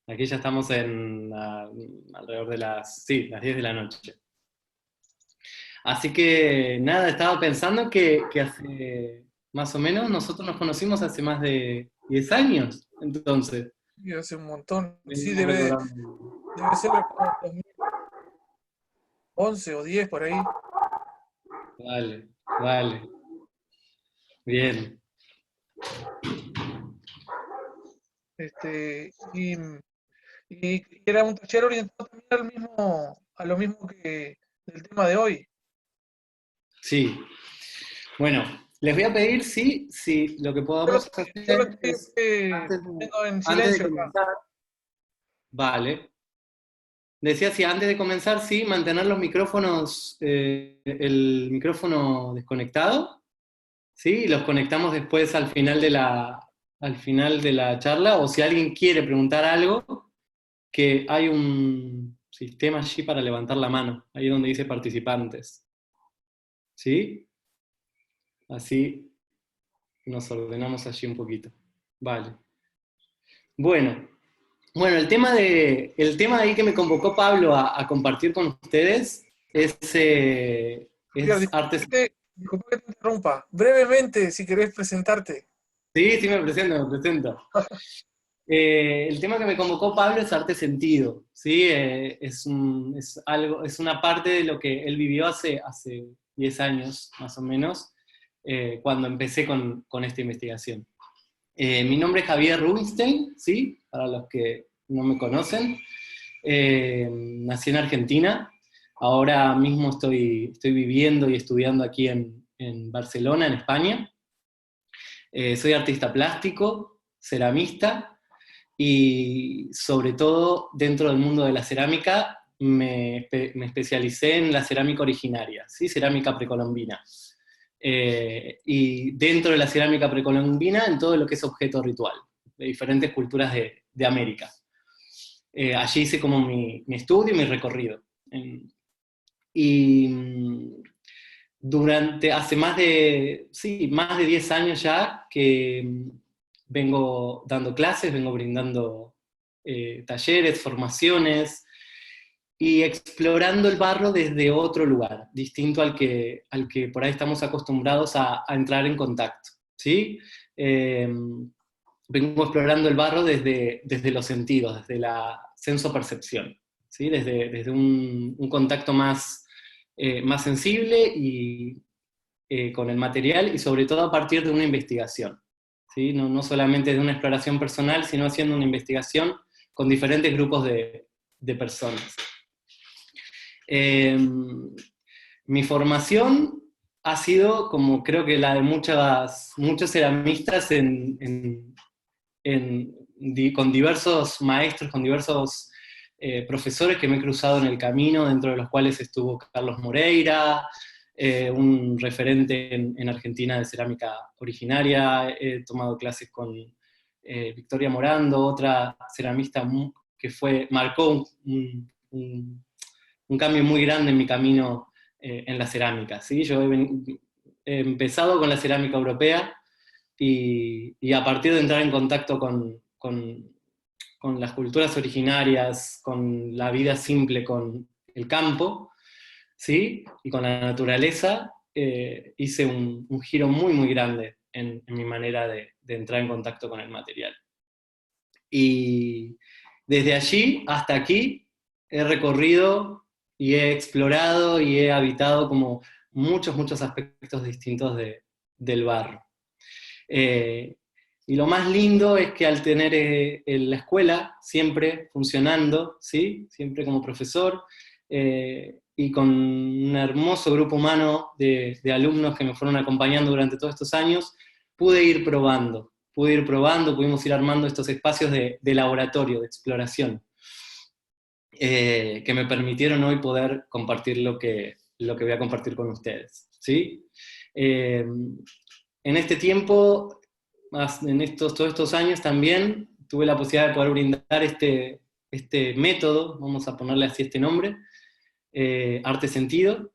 Aquí ya estamos alrededor de sí, las 10 de la noche. Así que nada, estaba pensando que hace más o menos, nosotros nos conocimos hace más de 10 años, entonces, Y hace un montón. Sí, venimos recordando. debe ser como 2011 o 10 por ahí. Vale, vale, bien. Este, y era un taller orientado también a lo mismo que del tema de hoy. Sí, bueno, les voy a pedir si lo que podamos Yo lo hacer estoy es, poniendo en antes de silencio acá. comenzar, vale. Decía si antes de comenzar, sí, mantener los micrófonos, el micrófono desconectado, ¿sí? Y los conectamos después al final de la charla, o si alguien quiere preguntar algo, que hay un sistema allí para levantar la mano, ahí donde dice participantes, ¿sí? Así nos ordenamos allí un poquito. Vale. Bueno, bueno, el tema de ahí que me convocó Pablo a compartir con ustedes Mira, es artes. disculpa que te interrumpa. Brevemente, si querés presentarte. Sí, sí, me presento, me presento. El tema que me convocó Pablo es arte sentido, ¿sí? Es algo, es una parte de lo que él vivió hace 10 años, más o menos, cuando empecé con esta investigación. Mi nombre es Javier Rubinstein, ¿sí? Para los que no me conocen. Nací en Argentina, ahora mismo estoy viviendo y estudiando aquí en Barcelona, en España. Soy artista plástico, ceramista, y sobre todo dentro del mundo de la cerámica me especialicé en la cerámica originaria, ¿sí? Cerámica precolombina. Y dentro de la cerámica precolombina en todo lo que es objeto ritual, de diferentes culturas de América. Allí hice como mi estudio y mi recorrido. Y hace más de 10 años ya que vengo dando clases, vengo brindando talleres, formaciones y explorando el barro desde otro lugar, distinto al que por ahí estamos acostumbrados a entrar en contacto, ¿sí? Eh, Vengo explorando el barro desde los sentidos, desde la senso-percepción, ¿sí? Desde un contacto más sensible y con el material y sobre todo a partir de una investigación, ¿sí? No solamente de una exploración personal, sino haciendo una investigación con diferentes grupos de personas. Eh, Mi formación ha sido, como creo que la de muchos ceramistas, con diversos maestros, con diversos profesores que me he cruzado en el camino, dentro de los cuales estuvo Carlos Moreira, un referente en Argentina de cerámica originaria. He tomado clases con Victoria Morando, otra ceramista que marcó un cambio muy grande en mi camino en la cerámica, ¿sí? He empezado con la cerámica europea y a partir de entrar en contacto con las culturas originarias, con la vida simple, con el campo, ¿sí? Y con la naturaleza, hice un giro muy, muy grande en mi manera de entrar en contacto con el material. Y desde allí hasta aquí he recorrido y he explorado y he habitado como muchos aspectos distintos del barro. Eh, y lo más lindo es que al tener la escuela siempre funcionando, ¿sí? Siempre como profesor, y con un hermoso grupo humano de alumnos que me fueron acompañando durante todos estos años, pude ir probando, pudimos ir armando estos espacios de laboratorio, de exploración, que me permitieron hoy poder compartir lo que voy a compartir con ustedes, ¿sí? Eh, en este tiempo, todos estos años también, tuve la posibilidad de poder brindar este método, vamos a ponerle así este nombre, Arte Sentido,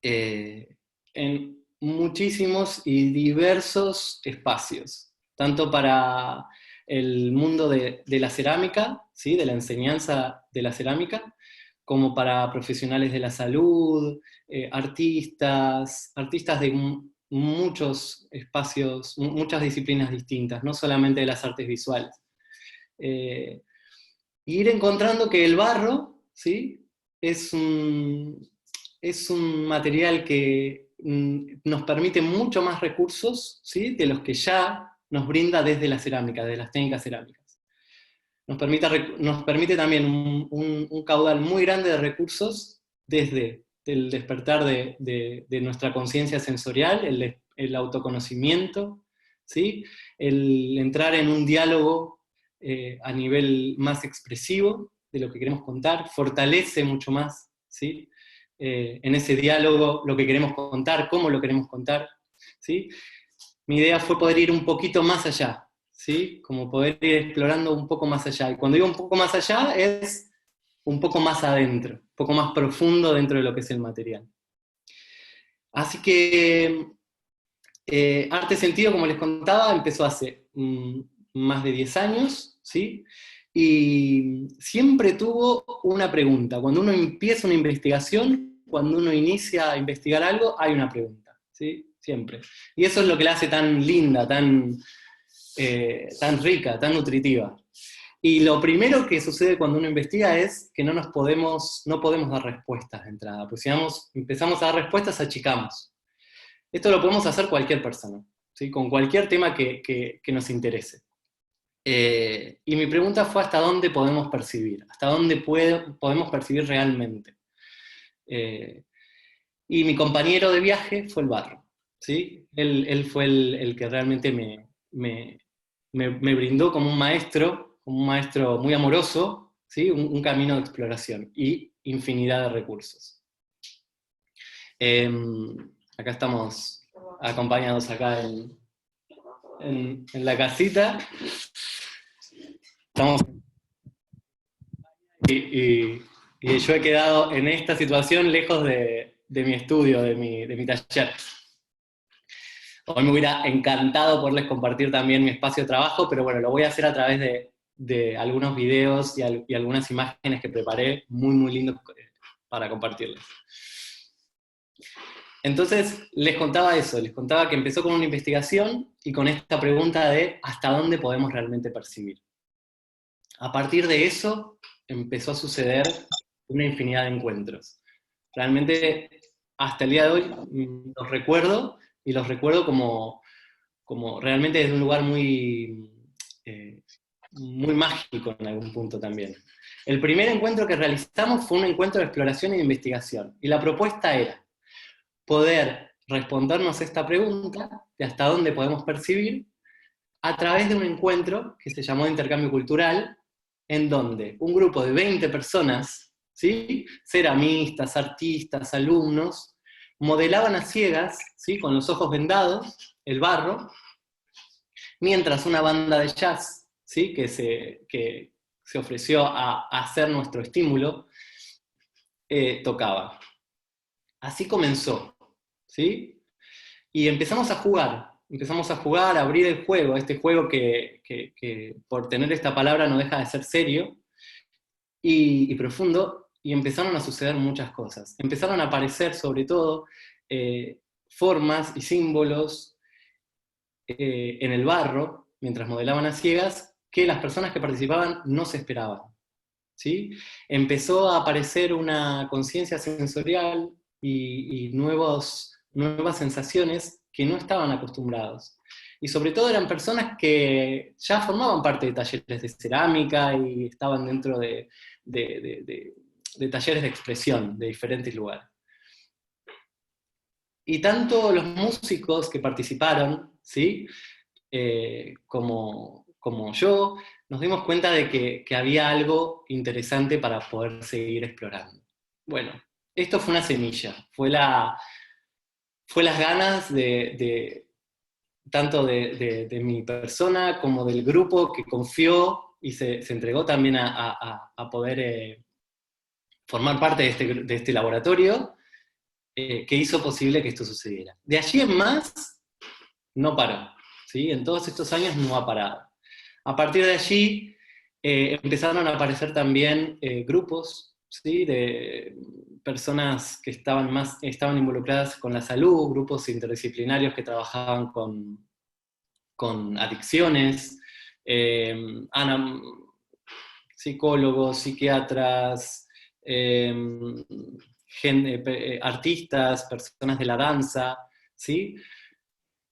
eh, en muchísimos y diversos espacios, tanto para el mundo de la cerámica, ¿sí? De la enseñanza de la cerámica, como para profesionales de la salud, artistas de muchos espacios, muchas disciplinas distintas, no solamente de las artes visuales. Y ir encontrando que el barro, ¿sí? es un material que nos permite mucho más recursos, ¿sí? De los que ya nos brinda desde la cerámica, de las técnicas cerámicas. Nos permite también un caudal muy grande de recursos desde el despertar de nuestra conciencia sensorial, el autoconocimiento, ¿sí? El entrar en un diálogo a nivel más expresivo de lo que queremos contar, fortalece mucho más, ¿sí? En ese diálogo lo que queremos contar, cómo lo queremos contar, ¿sí? Mi idea fue poder ir un poquito más allá, ¿sí? Como poder ir explorando un poco más allá. Y cuando digo un poco más allá, es un poco más adentro, un poco más profundo dentro de lo que es el material. Así que Arte Sentido, como les contaba, empezó hace más de 10 años, ¿sí? Y siempre tuvo una pregunta. Cuando uno empieza una investigación, cuando uno inicia a investigar algo, hay una pregunta, ¿sí? Siempre. Y eso es lo que la hace tan linda, tan rica, tan nutritiva. Y lo primero que sucede cuando uno investiga es que no podemos dar respuestas de entrada, pues si empezamos a dar respuestas, achicamos. Esto lo podemos hacer cualquier persona, ¿sí? Con cualquier tema que nos interese. Y mi pregunta fue hasta dónde podemos percibir, hasta dónde podemos percibir realmente. Y mi compañero de viaje fue el barro, ¿sí? Él fue el que realmente me brindó como un maestro muy amoroso, ¿sí? Un camino de exploración y infinidad de recursos. Acá estamos acompañados acá en la casita. Estamos y yo he quedado en esta situación lejos de mi estudio, de mi taller. Hoy me hubiera encantado poderles compartir también mi espacio de trabajo, pero bueno, lo voy a hacer a través de algunos videos y algunas imágenes que preparé, muy, muy lindos para compartirles. Entonces, les contaba que empezó con una investigación y con esta pregunta de ¿hasta dónde podemos realmente percibir? A partir de eso, empezó a suceder una infinidad de encuentros. Realmente, hasta el día de hoy, los recuerdo, y los recuerdo como realmente desde un lugar muy mágico en algún punto también. El primer encuentro que realizamos fue un encuentro de exploración y de investigación, y la propuesta era poder respondernos esta pregunta de hasta dónde podemos percibir a través de un encuentro que se llamó de intercambio cultural, en donde un grupo de 20 personas, ¿sí? Ceramistas, artistas, alumnos, modelaban a ciegas, ¿sí? Con los ojos vendados, el barro, mientras una banda de jazz, ¿sí? que se ofreció a hacer nuestro estímulo, tocaba. Así comenzó, ¿sí? Y empezamos a jugar, a abrir el juego, este juego que por tener esta palabra no deja de ser serio y profundo, y empezaron a suceder muchas cosas. Empezaron a aparecer, sobre todo, formas y símbolos en el barro, mientras modelaban a ciegas, que las personas que participaban no se esperaban, ¿sí? Empezó a aparecer una conciencia sensorial y nuevas sensaciones que no estaban acostumbrados. Y sobre todo eran personas que ya formaban parte de talleres de cerámica y estaban dentro de talleres de expresión de diferentes lugares. Y tanto los músicos que participaron, ¿sí? Como yo, nos dimos cuenta de que había algo interesante para poder seguir explorando. Bueno, esto fue una semilla, fue las ganas tanto de mi persona como del grupo que confió y se entregó también a poder formar parte de este laboratorio, que hizo posible que esto sucediera. De allí en más, no paró, ¿sí? En todos estos años no ha parado. A partir de allí empezaron a aparecer también grupos, ¿sí?, de personas que estaban involucradas con la salud, grupos interdisciplinarios que trabajaban con adicciones, psicólogos, psiquiatras, artistas, personas de la danza, ¿sí?,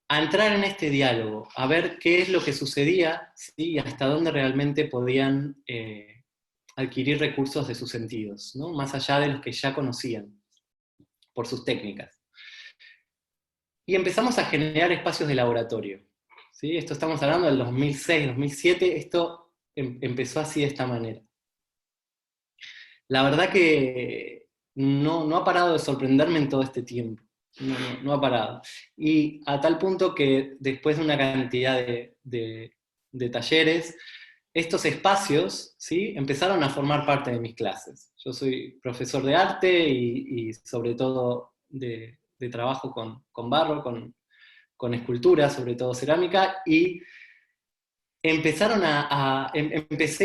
a entrar en este diálogo, a ver qué es lo que sucedía, ¿sí?, y hasta dónde realmente podían adquirir recursos de sus sentidos, ¿no?, más allá de los que ya conocían por sus técnicas. Y empezamos a generar espacios de laboratorio, ¿sí? Esto estamos hablando del 2006, 2007, esto empezó así de esta manera. La verdad que no ha parado de sorprenderme en todo este tiempo, no ha parado. Y a tal punto que después de una cantidad de talleres, estos espacios, ¿sí?, empezaron a formar parte de mis clases. Yo soy profesor de arte y sobre todo de trabajo con barro, con escultura, sobre todo cerámica, y empecé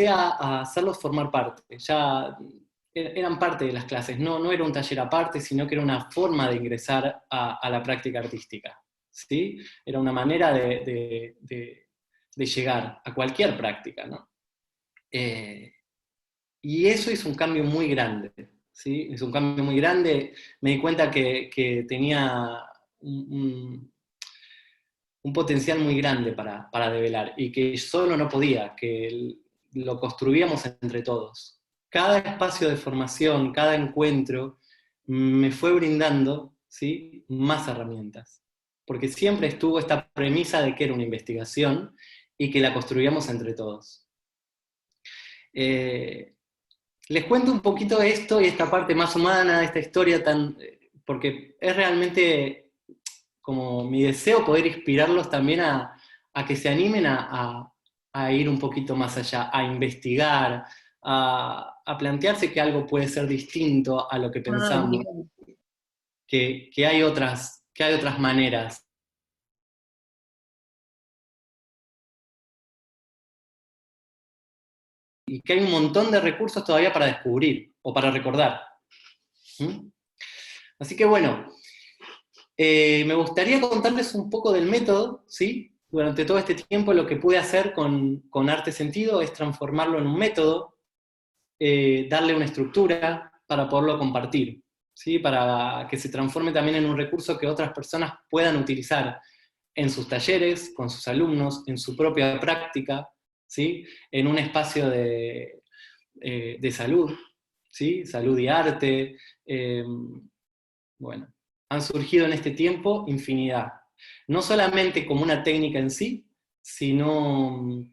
a hacerlos formar parte. Ya eran parte de las clases, no era un taller aparte, sino que era una forma de ingresar a la práctica artística, ¿sí? Era una manera de llegar a cualquier práctica, ¿no? Y eso es un cambio muy grande, ¿sí? Es un cambio muy grande. Me di cuenta que tenía un potencial muy grande para develar, y que solo no podía, que lo construíamos entre todos. Cada espacio de formación, cada encuentro, me fue brindando, ¿sí?, más herramientas, porque siempre estuvo esta premisa de que era una investigación y que la construíamos entre todos. Les cuento un poquito de esto y esta parte más humana, de esta historia porque es realmente como mi deseo poder inspirarlos también a que se animen a ir un poquito más allá, a investigar, a plantearse que algo puede ser distinto a lo que pensamos, que hay otras maneras. Y que hay un montón de recursos todavía para descubrir o para recordar. ¿Mm? Así que bueno, me gustaría contarles un poco del método, ¿sí? Durante todo este tiempo lo que pude hacer con Arte Sentido es transformarlo en un método, darle una estructura para poderlo compartir, ¿sí? Para que se transforme también en un recurso que otras personas puedan utilizar en sus talleres, con sus alumnos, en su propia práctica, ¿sí?, en un espacio de salud, ¿sí?, salud y arte. Bueno, han surgido en este tiempo infinidad. No solamente como una técnica en sí, sino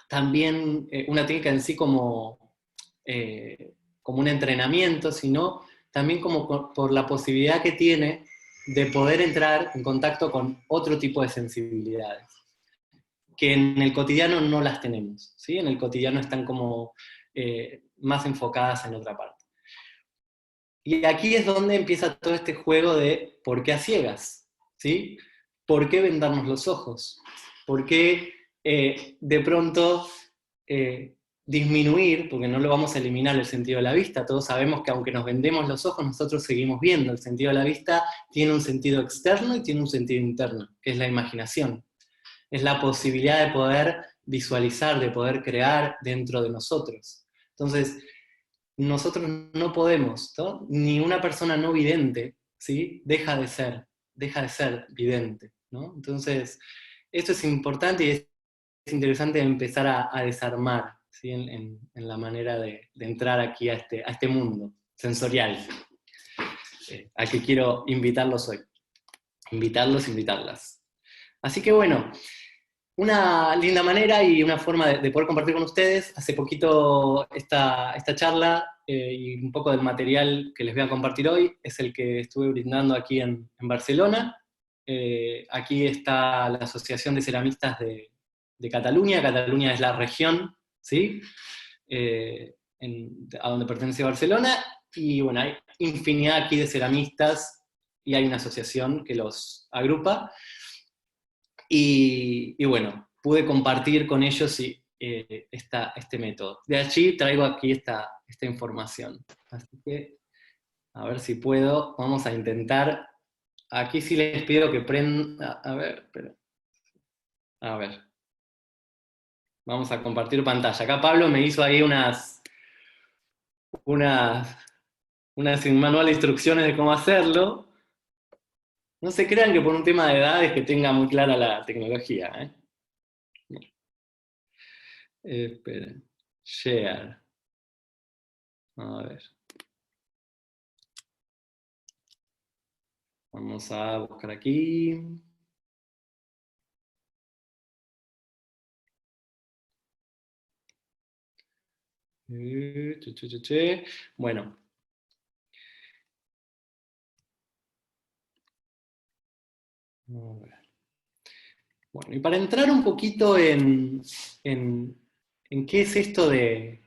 también una técnica en sí como un entrenamiento, sino también como por la posibilidad que tiene de poder entrar en contacto con otro tipo de sensibilidades, que en el cotidiano no las tenemos, ¿sí? En el cotidiano están como más enfocadas en otra parte. Y aquí es donde empieza todo este juego de ¿por qué a ciegas? ¿Sí? ¿Por qué vendarnos los ojos? ¿Por qué de pronto disminuir, porque no lo vamos a eliminar el sentido de la vista? Todos sabemos que aunque nos vendemos los ojos, nosotros seguimos viendo. El sentido de la vista tiene un sentido externo y tiene un sentido interno, que es la imaginación. Es la posibilidad de poder visualizar, de poder crear dentro de nosotros. Entonces, nosotros no podemos, ¿no? Ni una persona no vidente, ¿sí?, deja de ser vidente, ¿no? Entonces, esto es importante y es interesante empezar a desarmar, ¿sí?, en la manera de entrar aquí a este mundo sensorial, al que quiero invitarlos hoy. Invitarlas. Así que bueno, una linda manera y una forma de poder compartir con ustedes. Hace poquito esta charla y un poco del material que les voy a compartir hoy es el que estuve brindando aquí en Barcelona. Aquí está la Asociación de Ceramistas de Cataluña. Cataluña es la región, ¿sí?, a donde pertenece Barcelona, y bueno, hay infinidad aquí de ceramistas y hay una asociación que los agrupa. Y bueno, pude compartir con ellos y este método. De allí traigo aquí esta información. Así que, a ver si puedo, vamos a intentar. Aquí sí les pido que prendan, a ver, espera. A ver. Vamos a compartir pantalla. Acá Pablo me hizo ahí un manual de instrucciones de cómo hacerlo. No se crean que por un tema de edad es que tenga muy clara la tecnología. Esperen. Share. A ver. Vamos a buscar aquí. Bueno. A ver. Bueno, y para entrar un poquito en qué es esto de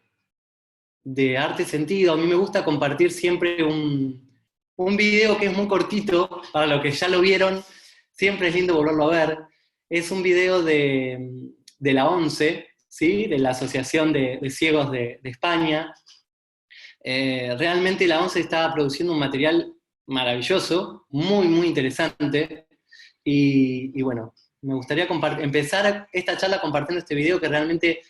arte sentido, a mí me gusta compartir siempre un video que es muy cortito, para los que ya lo vieron, siempre es lindo volverlo a ver. Es un video de la ONCE, ¿sí? De la Asociación de Ciegos de España. Realmente la ONCE está produciendo un material maravilloso, muy, muy interesante, y bueno, me gustaría empezar esta charla compartiendo este video que realmente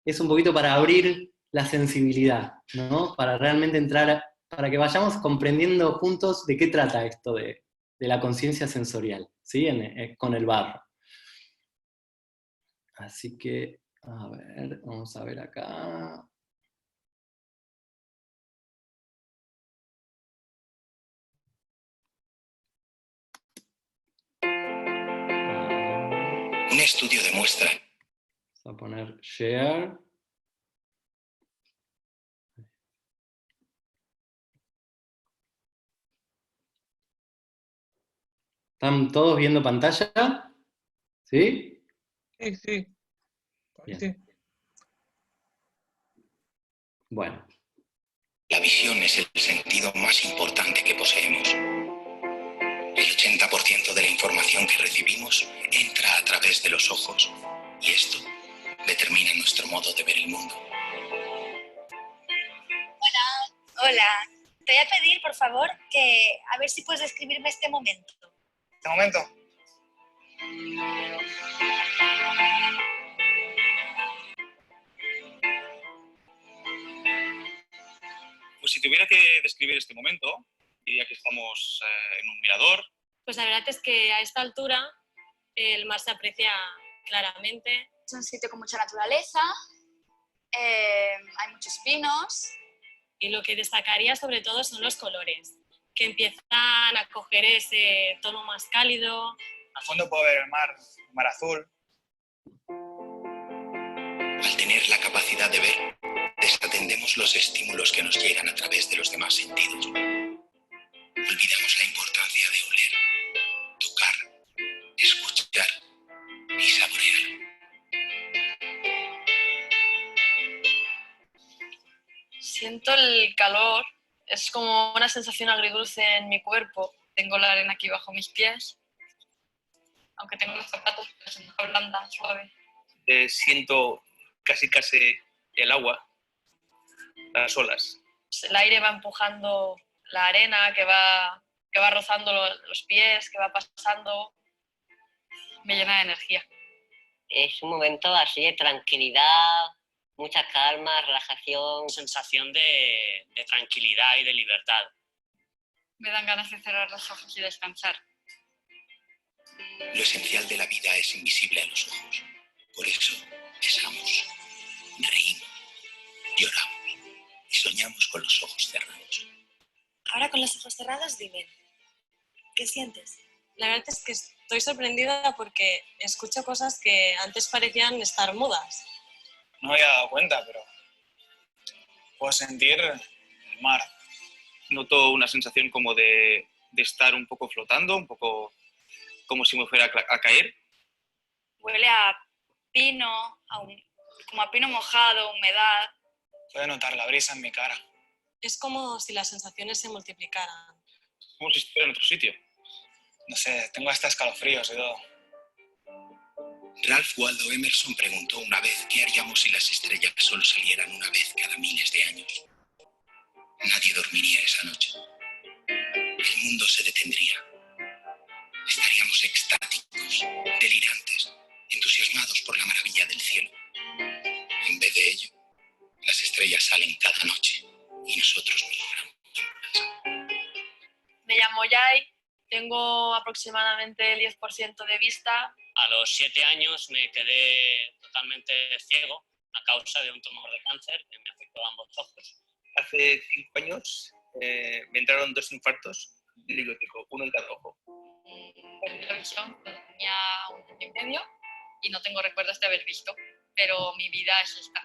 es un poquito para abrir la sensibilidad, ¿no? Para realmente entrar, para que vayamos comprendiendo juntos de qué trata esto de la conciencia sensorial, ¿sí? Con el barro. Así que, a ver, vamos a ver acá. Un estudio demuestra. Vamos a poner share. ¿Están todos viendo pantalla? ¿Sí? Sí, sí. Bien. Sí. Bueno. La visión es el sentido más importante que poseemos. El 80% de la información que recibimos entra a través de los ojos, y esto determina nuestro modo de ver el mundo. Hola. Te voy a pedir, por favor, que a ver si puedes describirme este momento. ¿Este momento? Pues si tuviera que describir este momento, diría que estamos en un mirador. Pues la verdad es que a esta altura el mar se aprecia claramente. Es un sitio con mucha naturaleza, hay muchos pinos. Y lo que destacaría sobre todo son los colores, que empiezan a coger ese tono más cálido. Al fondo puedo ver el mar azul. Al tener la capacidad de ver, desatendemos los estímulos que nos llegan a través de los demás sentidos. Olvidamos la importancia de oler, tocar, escuchar y saborear. Siento el calor, es como una sensación agridulce en mi cuerpo. Tengo la arena aquí bajo mis pies, aunque tengo los zapatos, es una blanda, suave. Siento casi el agua, las olas. El aire va empujando la arena que va rozando los pies, que va pasando. Me llena de energía. Es un momento así de tranquilidad, mucha calma, relajación. Sensación de tranquilidad y de libertad. Me dan ganas de cerrar los ojos y descansar. Lo esencial de la vida es invisible a los ojos. Por eso besamos, reímos, lloramos y soñamos con los ojos cerrados. Ahora con los ojos cerrados, dime, ¿qué sientes? La verdad es que estoy sorprendida porque escucho cosas que antes parecían estar mudas. No me había dado cuenta, pero puedo sentir el mar. Noto una sensación como de estar un poco flotando, un poco como si me fuera a caer. Huele a pino, como a pino mojado, humedad. Puedo notar la brisa en mi cara. Es como si las sensaciones se multiplicaran. Como si estuviera en otro sitio. No sé, tengo hasta escalofríos y todo. Ralph Waldo Emerson preguntó una vez qué haríamos si las estrellas solo salieran una vez cada miles de años. Nadie dormiría esa noche. El mundo se detendría. Estaríamos extáticos, delirantes, entusiasmados por la maravilla del cielo. En vez de ello, las estrellas salen cada noche y nosotros nos logramos. Me llamo Yai, tengo aproximadamente el 10% de vista. A los 7 años me quedé totalmente ciego a causa de un tumor de cáncer que me afectó a ambos ojos. Hace 5 años me entraron 2 infartos epilépticos, uno en cada ojo. Perdí la visión cuando tenía 1 año y medio y no tengo recuerdos de haber visto, pero mi vida es esta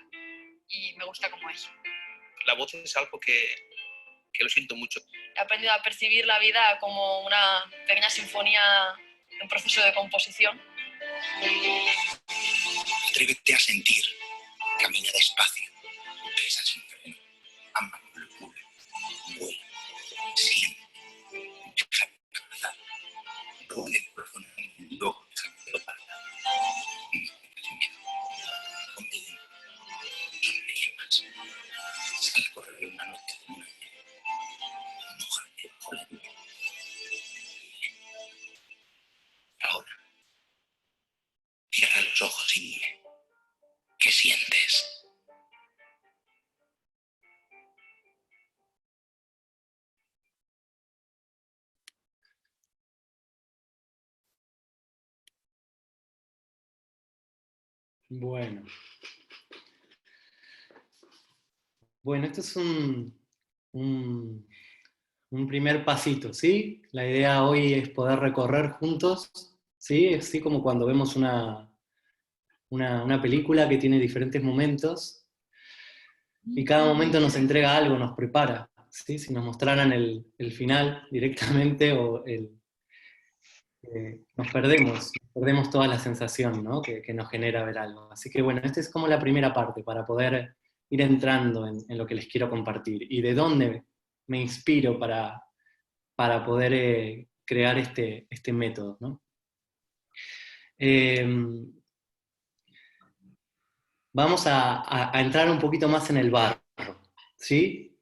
y me gusta como es. La voz es algo que lo siento mucho. He aprendido a percibir la vida como una pequeña sinfonía en proceso de composición. Atrévete a sentir, camina despacio, pesa sin freno, ama con locura, vuela, siente, déjate abrazar, pone profundamente y luego déjate partir. No tengas miedo, conmigo, sonríe más, sal a correr una noche de luna llena, mójate bajo la lluvia. Ahora, cierra los ojos y dime, ¿qué sientes? Bueno. Bueno, esto es un primer pasito, ¿sí? La idea hoy es poder recorrer juntos, ¿sí? Así como cuando vemos una película que tiene diferentes momentos, y cada momento nos entrega algo, nos prepara, ¿sí? Si nos mostraran el final directamente, nos perdemos toda la sensación, ¿no? que nos genera ver algo. Así que bueno, esta es como la primera parte, para poder ir entrando en lo que les quiero compartir, y de dónde me inspiro para poder crear este método, ¿no? Vamos a entrar un poquito más en el barro, ¿sí?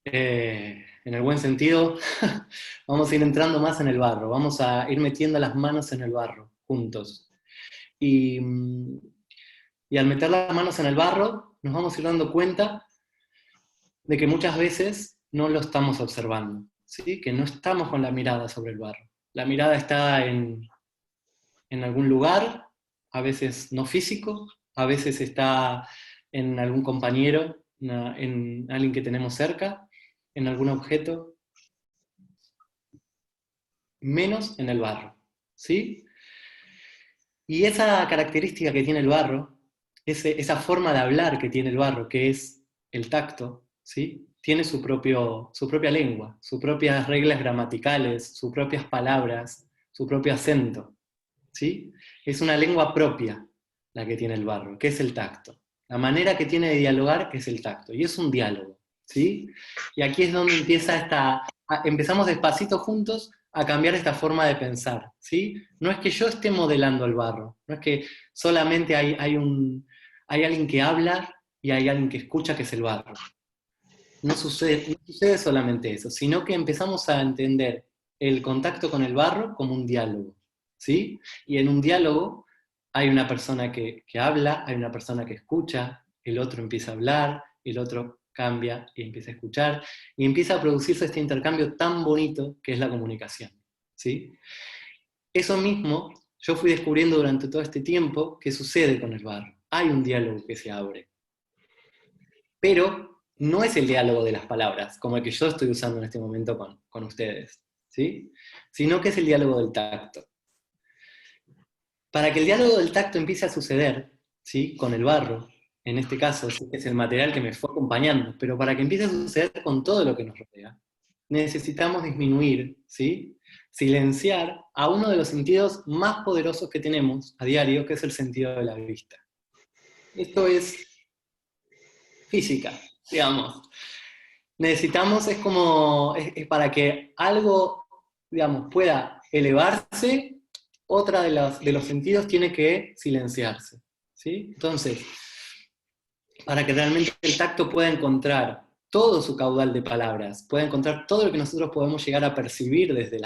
En el buen sentido, vamos a ir entrando más en el barro, vamos a ir metiendo las manos en el barro, juntos. Y al meter las manos en el barro, nos vamos a ir dando cuenta de que muchas veces no lo estamos observando, ¿sí? Que no estamos con la mirada sobre el barro. La mirada está en algún lugar, a veces no físico, a veces está en algún compañero, en alguien que tenemos cerca, en algún objeto, menos en el barro, ¿sí? Y esa característica que tiene el barro, esa forma de hablar que tiene el barro, que es el tacto, ¿sí? Tiene su propia lengua, sus propias reglas gramaticales, sus propias palabras, su propio acento, ¿sí? Es una lengua propia la que tiene el barro, que es el tacto. La manera que tiene de dialogar es el tacto, y es un diálogo, ¿sí? Y aquí es donde empezamos despacito juntos a cambiar esta forma de pensar, ¿sí? No es que yo esté modelando el barro, no es que solamente hay alguien que habla y hay alguien que escucha, que es el barro. No sucede solamente eso, sino que empezamos a entender el contacto con el barro como un diálogo, ¿sí? Y en un diálogo hay una persona que habla, hay una persona que escucha, el otro empieza a hablar, el otro cambia y empieza a escuchar, y empieza a producirse este intercambio tan bonito que es la comunicación, ¿sí? Eso mismo yo fui descubriendo durante todo este tiempo que sucede con el barro. Hay un diálogo que se abre. Pero no es el diálogo de las palabras, como el que yo estoy usando en este momento con ustedes, ¿sí? Sino que es el diálogo del tacto. Para que el diálogo del tacto empiece a suceder, ¿sí? Con el barro, en este caso es el material que me fue acompañando, pero para que empiece a suceder con todo lo que nos rodea, necesitamos disminuir, ¿sí? Silenciar a uno de los sentidos más poderosos que tenemos a diario, que es el sentido de la vista. Esto es física, digamos. Necesitamos, es para que algo, digamos, pueda elevarse otra de los sentidos tiene que silenciarse, ¿sí? Entonces, para que realmente el tacto pueda encontrar todo su caudal de palabras, pueda encontrar todo lo que nosotros podemos llegar a percibir desde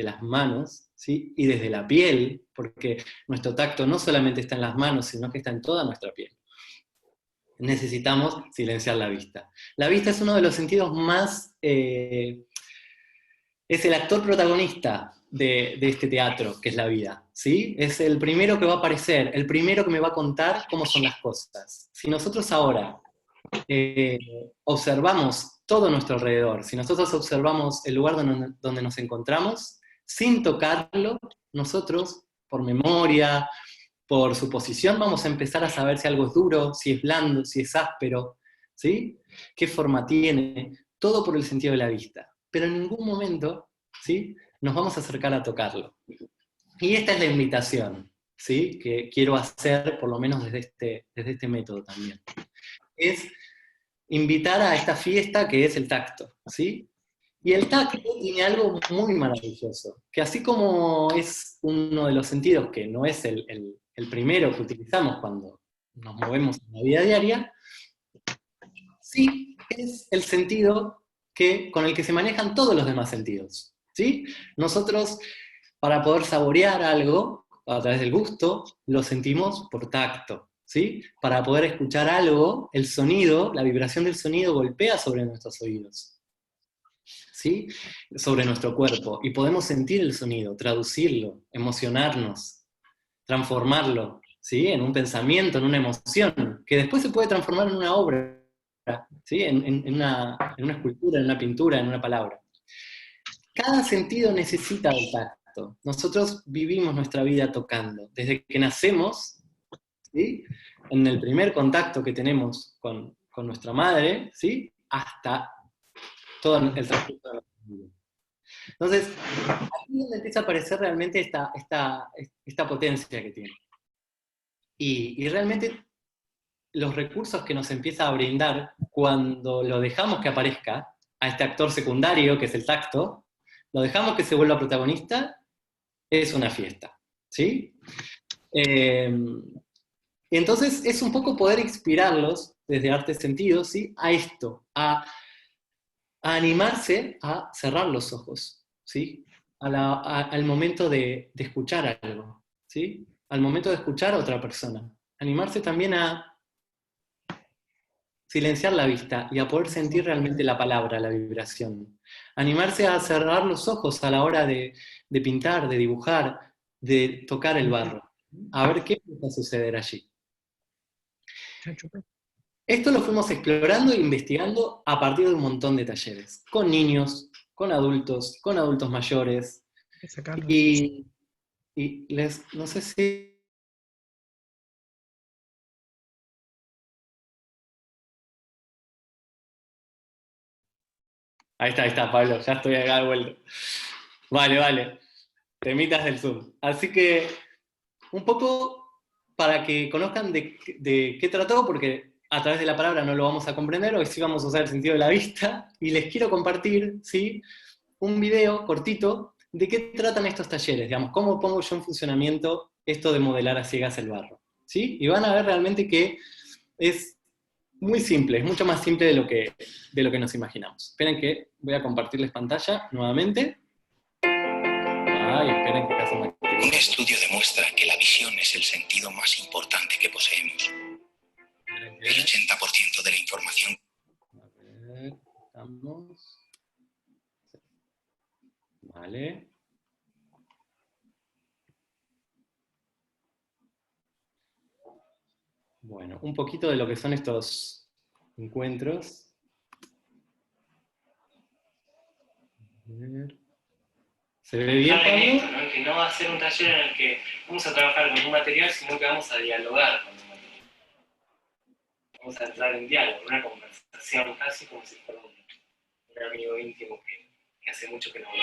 las manos, ¿sí? Y desde la piel, porque nuestro tacto no solamente está en las manos, sino que está en toda nuestra piel. Necesitamos silenciar la vista. La vista es uno de los sentidos más... es el actor protagonista de este teatro, que es la vida, ¿sí? Es el primero que va a aparecer, el primero que me va a contar cómo son las cosas. Si nosotros ahora observamos todo nuestro alrededor, si nosotros observamos el lugar donde nos encontramos, sin tocarlo, nosotros, por memoria, por suposición, vamos a empezar a saber si algo es duro, si es blando, si es áspero, ¿sí? ¿Qué forma tiene? Todo por el sentido de la vista. Pero en ningún momento, ¿sí?, nos vamos a acercar a tocarlo. Y esta es la invitación, ¿sí?, que quiero hacer, por lo menos desde este método también. Es invitar a esta fiesta que es el tacto, ¿sí? Y el tacto tiene algo muy maravilloso, que así como es uno de los sentidos que no es el primero que utilizamos cuando nos movemos en la vida diaria, sí es el sentido con el que se manejan todos los demás sentidos, ¿sí? Nosotros, para poder saborear algo, a través del gusto, lo sentimos por tacto, ¿sí? Para poder escuchar algo, el sonido, la vibración del sonido golpea sobre nuestros oídos, ¿sí?, sobre nuestro cuerpo, y podemos sentir el sonido, traducirlo, emocionarnos, transformarlo, ¿sí?, en un pensamiento, en una emoción, que después se puede transformar en una obra, ¿sí?, en una escultura, en una pintura, en una palabra. Cada sentido necesita del tacto. Nosotros vivimos nuestra vida tocando, desde que nacemos, ¿sí?, en el primer contacto que tenemos con nuestra madre, ¿sí?, hasta todo el transcurso de la vida. Entonces, aquí es donde empieza a aparecer realmente esta potencia que tiene. Y realmente los recursos que nos empieza a brindar cuando lo dejamos que aparezca, a este actor secundario, que es el tacto, lo dejamos que se vuelva protagonista, es una fiesta, ¿sí? Entonces es un poco poder inspirarlos desde Arte Sentido, ¿sí?, a esto, a animarse a cerrar los ojos, ¿sí?, al momento de escuchar algo, ¿sí?, al momento de escuchar a otra persona. Animarse también a silenciar la vista y a poder sentir realmente la palabra, la vibración. Animarse a cerrar los ojos a la hora de pintar, de dibujar, de tocar el barro. A ver qué va a suceder allí. Esto lo fuimos explorando e investigando a partir de un montón de talleres, con niños, con adultos mayores, y no sé si... Ahí está, Pablo, ya estoy acá de vuelta. Vale, temitas del Zoom. Así que, un poco para que conozcan de qué trató, porque a través de la palabra no lo vamos a comprender, hoy sí vamos a usar el sentido de la vista, y les quiero compartir, ¿sí?, un video cortito de qué tratan estos talleres, digamos, cómo pongo yo en funcionamiento esto de modelar a ciegas el barro, ¿sí? Y van a ver realmente que es muy simple, es mucho más simple de lo que nos imaginamos. Esperen que voy a compartirles pantalla nuevamente. Esperen que casi me... Un estudio demuestra que la visión es el sentido más importante que poseemos. El 80% de la información... A ver, estamos... Vale. Bueno, un poquito de lo que son estos encuentros. A ver. ¿Se ve bien, Pablo? Esto, ¿no? Que no va a ser un taller en el que vamos a trabajar con un material, sino que vamos a dialogar con un material. Vamos a entrar en diálogo, en una conversación casi como si fuera un amigo íntimo que hace mucho que no veo.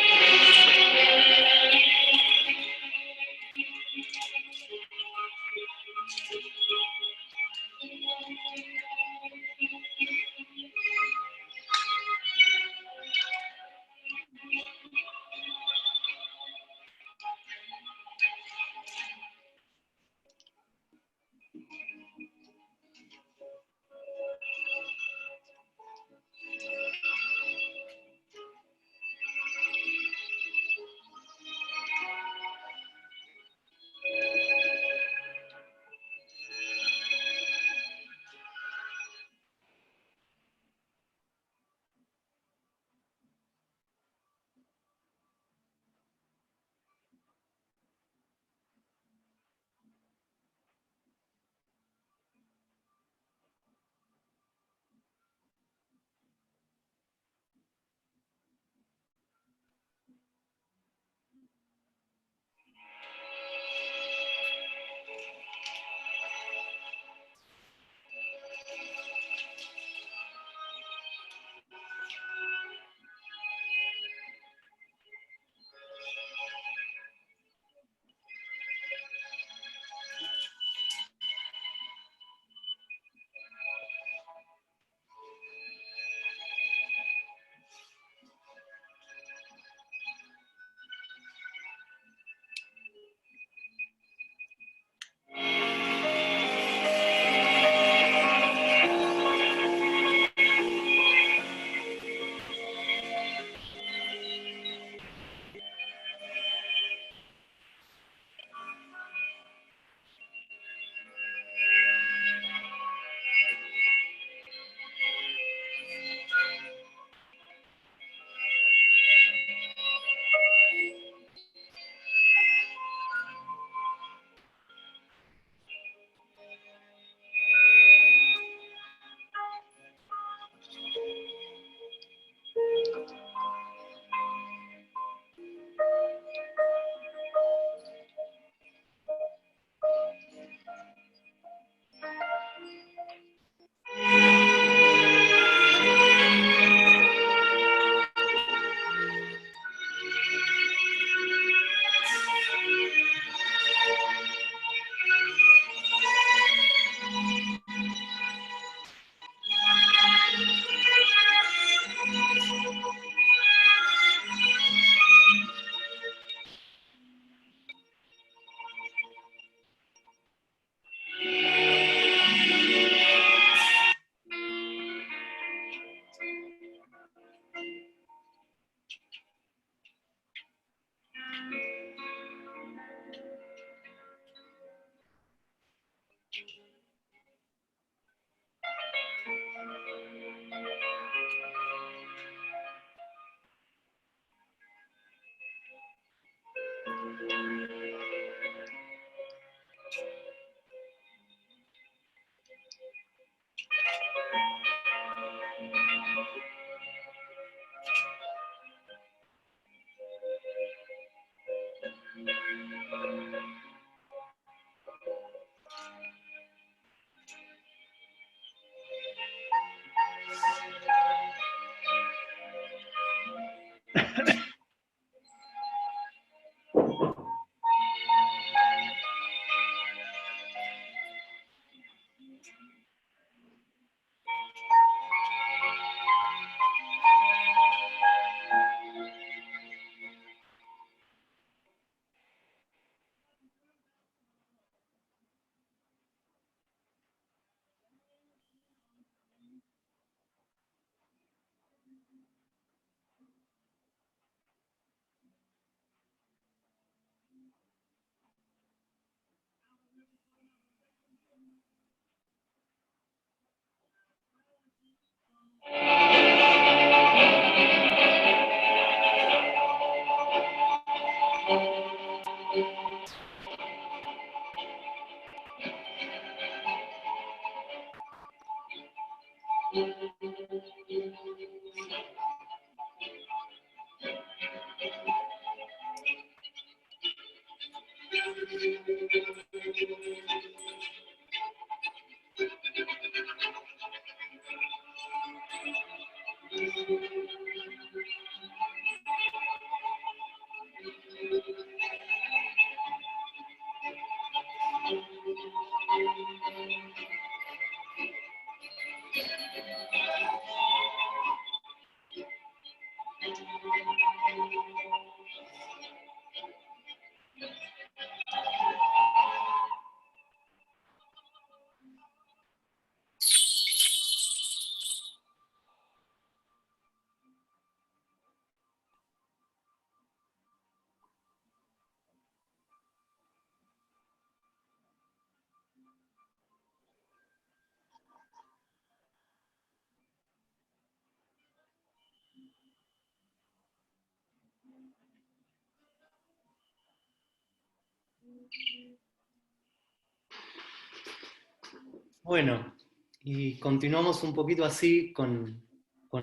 Bueno, y continuamos un poquito así con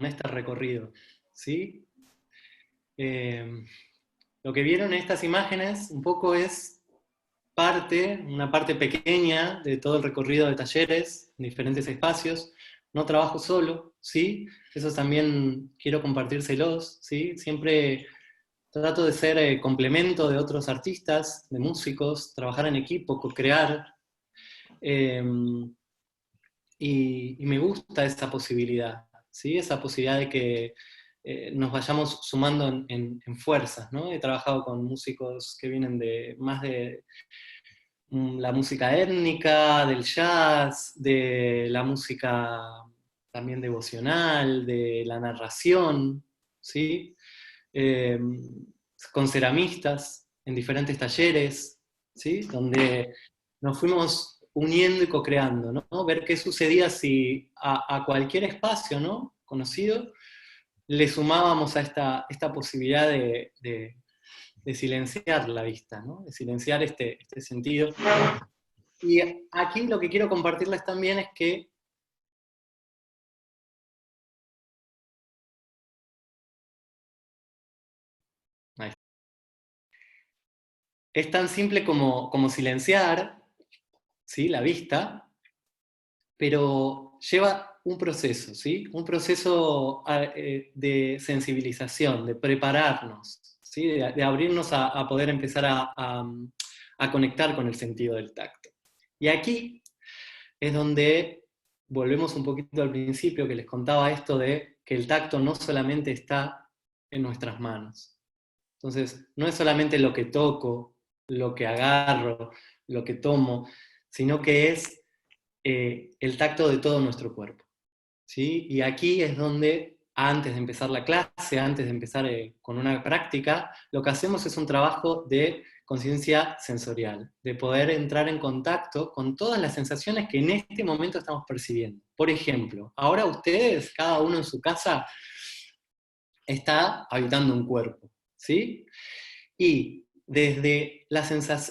este recorrido, ¿sí? Lo que vieron en estas imágenes un poco es una parte pequeña de todo el recorrido de talleres en diferentes espacios. No trabajo solo, ¿sí? Eso también quiero compartírselos, ¿sí? Siempre trato de ser complemento de otros artistas, de músicos, trabajar en equipo, co-crear. Y me gusta esa posibilidad, ¿sí? Esa posibilidad de que nos vayamos sumando en fuerzas, ¿no? He trabajado con músicos que vienen más de la música étnica, del jazz, de la música también devocional, de la narración, ¿sí? Con ceramistas en diferentes talleres, ¿sí? Donde nos fuimos uniendo y co-creando, ¿no? Ver qué sucedía si a cualquier espacio, ¿no? Conocido le sumábamos a esta posibilidad de silenciar la vista, ¿no? De silenciar este sentido. Y aquí lo que quiero compartirles también es que es tan simple como silenciar, ¿sí? La vista, pero lleva un proceso, ¿sí? Un proceso de sensibilización, de prepararnos, ¿sí? De abrirnos a poder empezar a conectar con el sentido del tacto. Y aquí es donde volvemos un poquito al principio, que les contaba esto de que el tacto no solamente está en nuestras manos. Entonces, no es solamente lo que toco, lo que agarro, lo que tomo, sino que es el tacto de todo nuestro cuerpo, ¿sí? Y aquí es donde, antes de empezar la clase, antes de empezar con una práctica, lo que hacemos es un trabajo de conciencia sensorial, de poder entrar en contacto con todas las sensaciones que en este momento estamos percibiendo. Por ejemplo, ahora ustedes, cada uno en su casa, está habitando un cuerpo, ¿sí? Y desde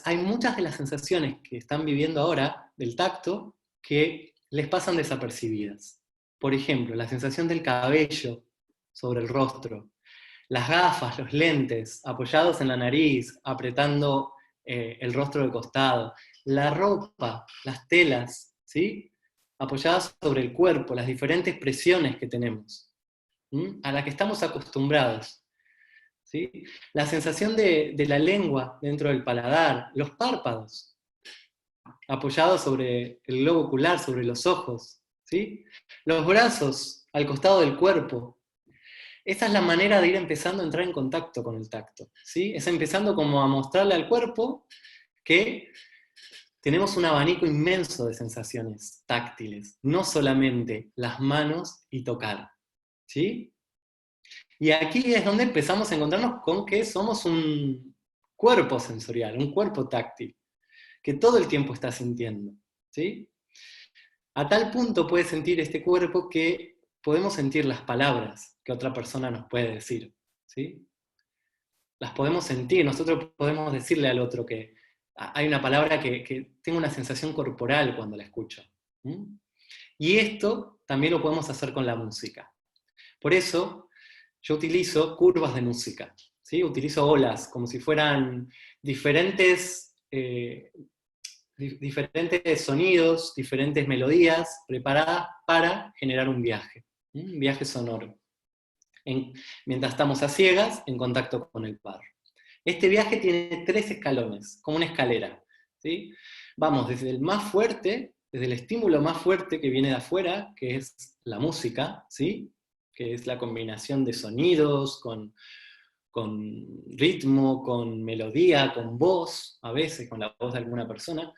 hay muchas de las sensaciones que están viviendo ahora del tacto que les pasan desapercibidas. Por ejemplo, la sensación del cabello sobre el rostro, las gafas, los lentes apoyados en la nariz, apretando el rostro de costado, la ropa, las telas, ¿sí? Apoyadas sobre el cuerpo, las diferentes presiones que tenemos, a las que estamos acostumbrados. ¿sí? La sensación de la lengua dentro del paladar, los párpados, apoyados sobre el globo ocular, sobre los ojos, ¿sí? Los brazos al costado del cuerpo. Esa es la manera de ir empezando a entrar en contacto con el tacto, ¿sí? Es empezando como a mostrarle al cuerpo que tenemos un abanico inmenso de sensaciones táctiles, no solamente las manos y tocar, ¿sí? Y aquí es donde empezamos a encontrarnos con que somos un cuerpo sensorial, un cuerpo táctil, que todo el tiempo está sintiendo, ¿sí? A tal punto puede sentir este cuerpo que podemos sentir las palabras que otra persona nos puede decir, ¿sí? Las podemos sentir, nosotros podemos decirle al otro que hay una palabra que tengo una sensación corporal cuando la escucho. Y esto también lo podemos hacer con la música. Por eso yo utilizo curvas de música, ¿sí? Utilizo olas, como si fueran diferentes sonidos, diferentes melodías preparadas para generar un viaje sonoro. Mientras estamos a ciegas, en contacto con el barro. Este viaje tiene 3 escalones, como una escalera, ¿sí? Vamos desde el más fuerte, desde el estímulo más fuerte que viene de afuera, que es la música, ¿sí? Que es la combinación de sonidos, con ritmo, con melodía, con voz, a veces con la voz de alguna persona,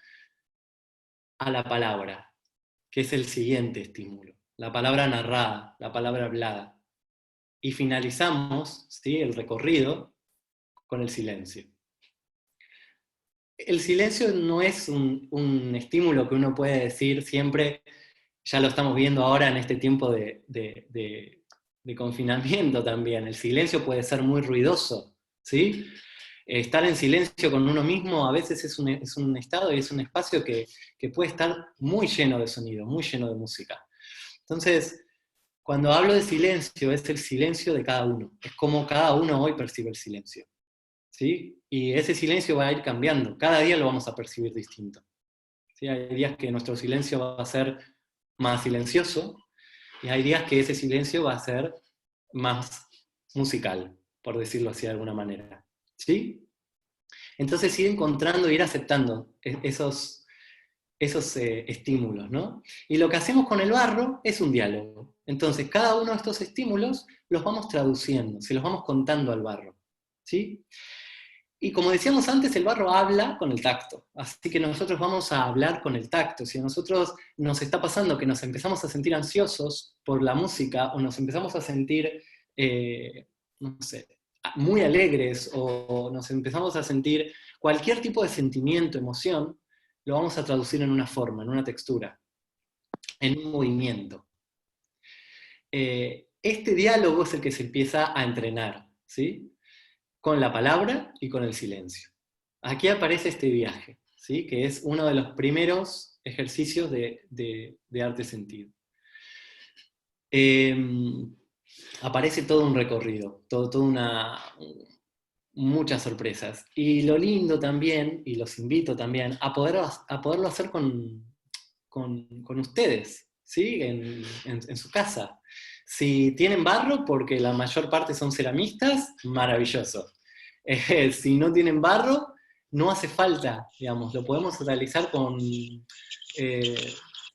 a la palabra, que es el siguiente estímulo, la palabra narrada, la palabra hablada. Y finalizamos, ¿sí?, el recorrido con el silencio. El silencio no es un estímulo que uno puede decir siempre, ya lo estamos viendo ahora en este tiempo de confinamiento también. El silencio puede ser muy ruidoso, ¿sí? Estar en silencio con uno mismo a veces es un estado y es un espacio que puede estar muy lleno de sonido, muy lleno de música. Entonces, cuando hablo de silencio, es el silencio de cada uno. Es como cada uno hoy percibe el silencio, ¿sí? Y ese silencio va a ir cambiando. Cada día lo vamos a percibir distinto, ¿sí? Hay días que nuestro silencio va a ser más silencioso, y hay días que ese silencio va a ser más musical, por decirlo así de alguna manera, ¿sí? Entonces ir encontrando, ir aceptando esos estímulos, ¿no? Y lo que hacemos con el barro es un diálogo. Entonces cada uno de estos estímulos los vamos traduciendo, se los vamos contando al barro, ¿sí? Y como decíamos antes, el barro habla con el tacto, así que nosotros vamos a hablar con el tacto. Si a nosotros nos está pasando que nos empezamos a sentir ansiosos por la música, o nos empezamos a sentir, no sé, muy alegres, o nos empezamos a sentir cualquier tipo de sentimiento, emoción, lo vamos a traducir en una forma, en una textura, en un movimiento. Este diálogo es el que se empieza a entrenar, ¿sí?, con la palabra y con el silencio. Aquí aparece este viaje, ¿sí?, que es uno de los primeros ejercicios de arte sentido. Aparece todo un recorrido, muchas sorpresas. Y lo lindo también, y los invito también, a poderlo hacer con ustedes, ¿sí?, en su casa. Si tienen barro, porque la mayor parte son ceramistas, maravilloso. Si no tienen barro, no hace falta, digamos, lo podemos realizar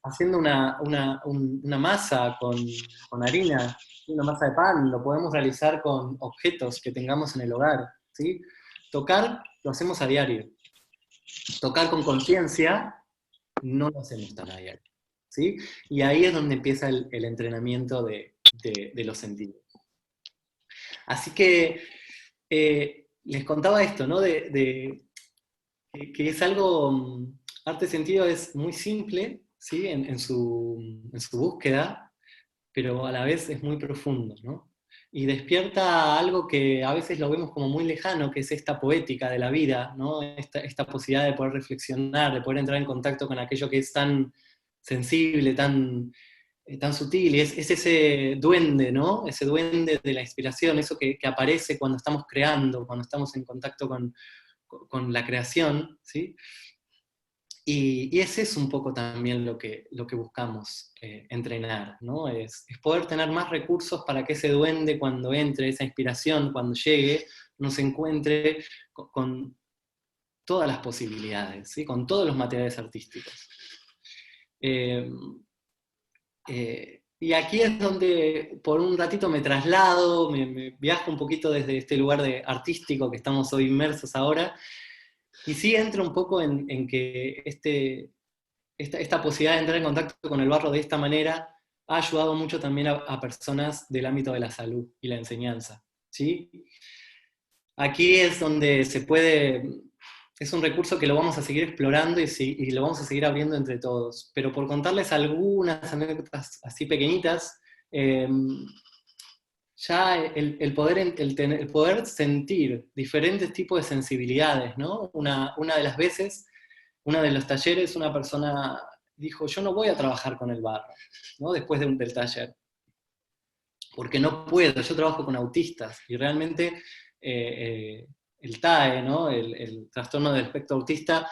haciendo una masa con harina, una masa de pan, lo podemos realizar con objetos que tengamos en el hogar, ¿sí? Tocar lo hacemos a diario. Tocar con conciencia no lo hacemos tan a diario, ¿sí? Y ahí es donde empieza el entrenamiento de los sentidos. Así que les contaba esto, ¿no? Que es algo, arte sentido es muy simple, ¿sí?, en su búsqueda, pero a la vez es muy profundo, ¿no? Y despierta algo que a veces lo vemos como muy lejano, que es esta poética de la vida, ¿no? Esta posibilidad de poder reflexionar, de poder entrar en contacto con aquello que es tan sensible, tan sutil, y es ese duende, ¿no? Ese duende de la inspiración, eso que aparece cuando estamos creando, cuando estamos en contacto con la creación, ¿sí? Y ese es un poco también lo que buscamos entrenar, ¿no? Es poder tener más recursos para que ese duende, cuando entre, esa inspiración, cuando llegue, nos encuentre con todas las posibilidades, ¿sí? Con todos los materiales artísticos. Y aquí es donde por un ratito me traslado, me viajo un poquito desde este lugar artístico que estamos hoy inmersos ahora, y sí entro un poco en que esta posibilidad de entrar en contacto con el barro de esta manera ha ayudado mucho también a personas del ámbito de la salud y la enseñanza, ¿sí? Aquí es donde se puede, es un recurso que lo vamos a seguir explorando y lo vamos a seguir abriendo entre todos, pero por contarles algunas anécdotas así pequeñitas, ya el poder sentir diferentes tipos de sensibilidades, ¿no? Una de las veces, uno de los talleres, una persona dijo, yo no voy a trabajar con el barro, ¿no? Después del taller, porque no puedo, yo trabajo con autistas, y realmente el TAE, ¿no? El trastorno del espectro autista,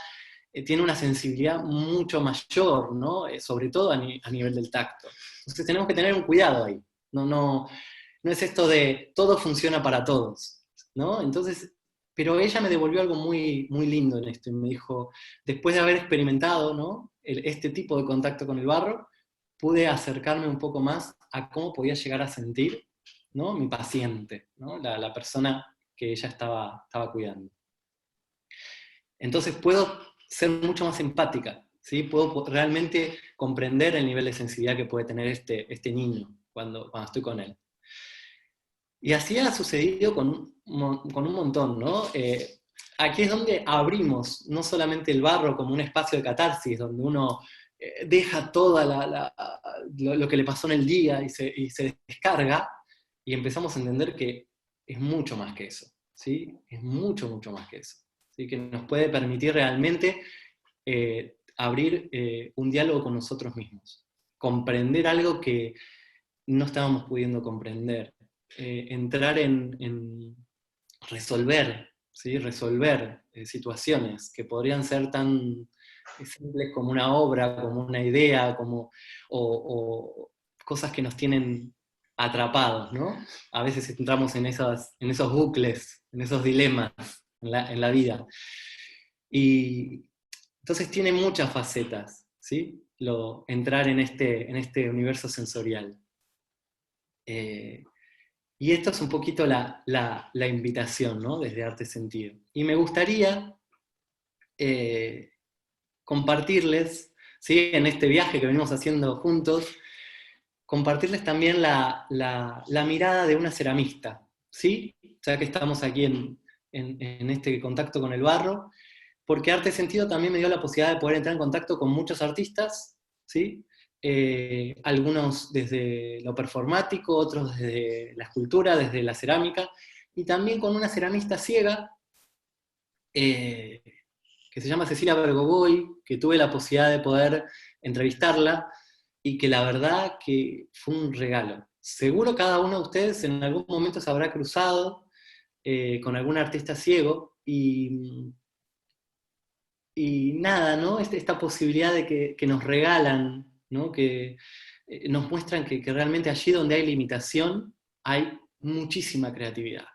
tiene una sensibilidad mucho mayor, ¿no? Sobre todo a nivel del tacto. Entonces tenemos que tener un cuidado ahí, no es esto de todo funciona para todos, ¿no? Entonces, pero ella me devolvió algo muy, muy lindo en esto, y me dijo, después de haber experimentado, ¿no? este tipo de contacto con el barro, pude acercarme un poco más a cómo podía llegar a sentir, ¿no? Mi paciente, ¿no? La persona que ella estaba cuidando. Entonces puedo ser mucho más empática, ¿sí? Puedo realmente comprender el nivel de sensibilidad que puede tener este niño cuando estoy con él. Y así ha sucedido con un montón, ¿no? Aquí es donde abrimos no solamente el barro como un espacio de catarsis, donde uno deja todo lo que le pasó en el día y se descarga, y empezamos a entender que es mucho más que eso, ¿sí? Es mucho, mucho más que eso, ¿sí? Que nos puede permitir realmente abrir un diálogo con nosotros mismos, comprender algo que no estábamos pudiendo comprender, entrar en resolver, ¿sí? Resolver situaciones que podrían ser tan simples como una obra, como una idea, o cosas que nos tienen atrapados, ¿no? A veces entramos en esos bucles, en esos dilemas en la vida. Y entonces tiene muchas facetas, ¿sí? Entrar en este universo sensorial. Y esto es un poquito la invitación, ¿no? Desde Arte Sentido. Y me gustaría compartirles, ¿sí? En este viaje que venimos haciendo juntos, compartirles también la mirada de una ceramista, ¿sí? Ya que estamos aquí en este contacto con el barro, porque Arte Sentido también me dio la posibilidad de poder entrar en contacto con muchos artistas, ¿sí? Algunos desde lo performático, otros desde la escultura, desde la cerámica, y también con una ceramista ciega, que se llama Cecilia Bergoboy, que tuve la posibilidad de poder entrevistarla, y que la verdad que fue un regalo. Seguro cada uno de ustedes en algún momento se habrá cruzado con algún artista ciego, y nada, ¿no? Esta posibilidad de que nos regalan, ¿no? Que nos muestran que realmente allí donde hay limitación hay muchísima creatividad,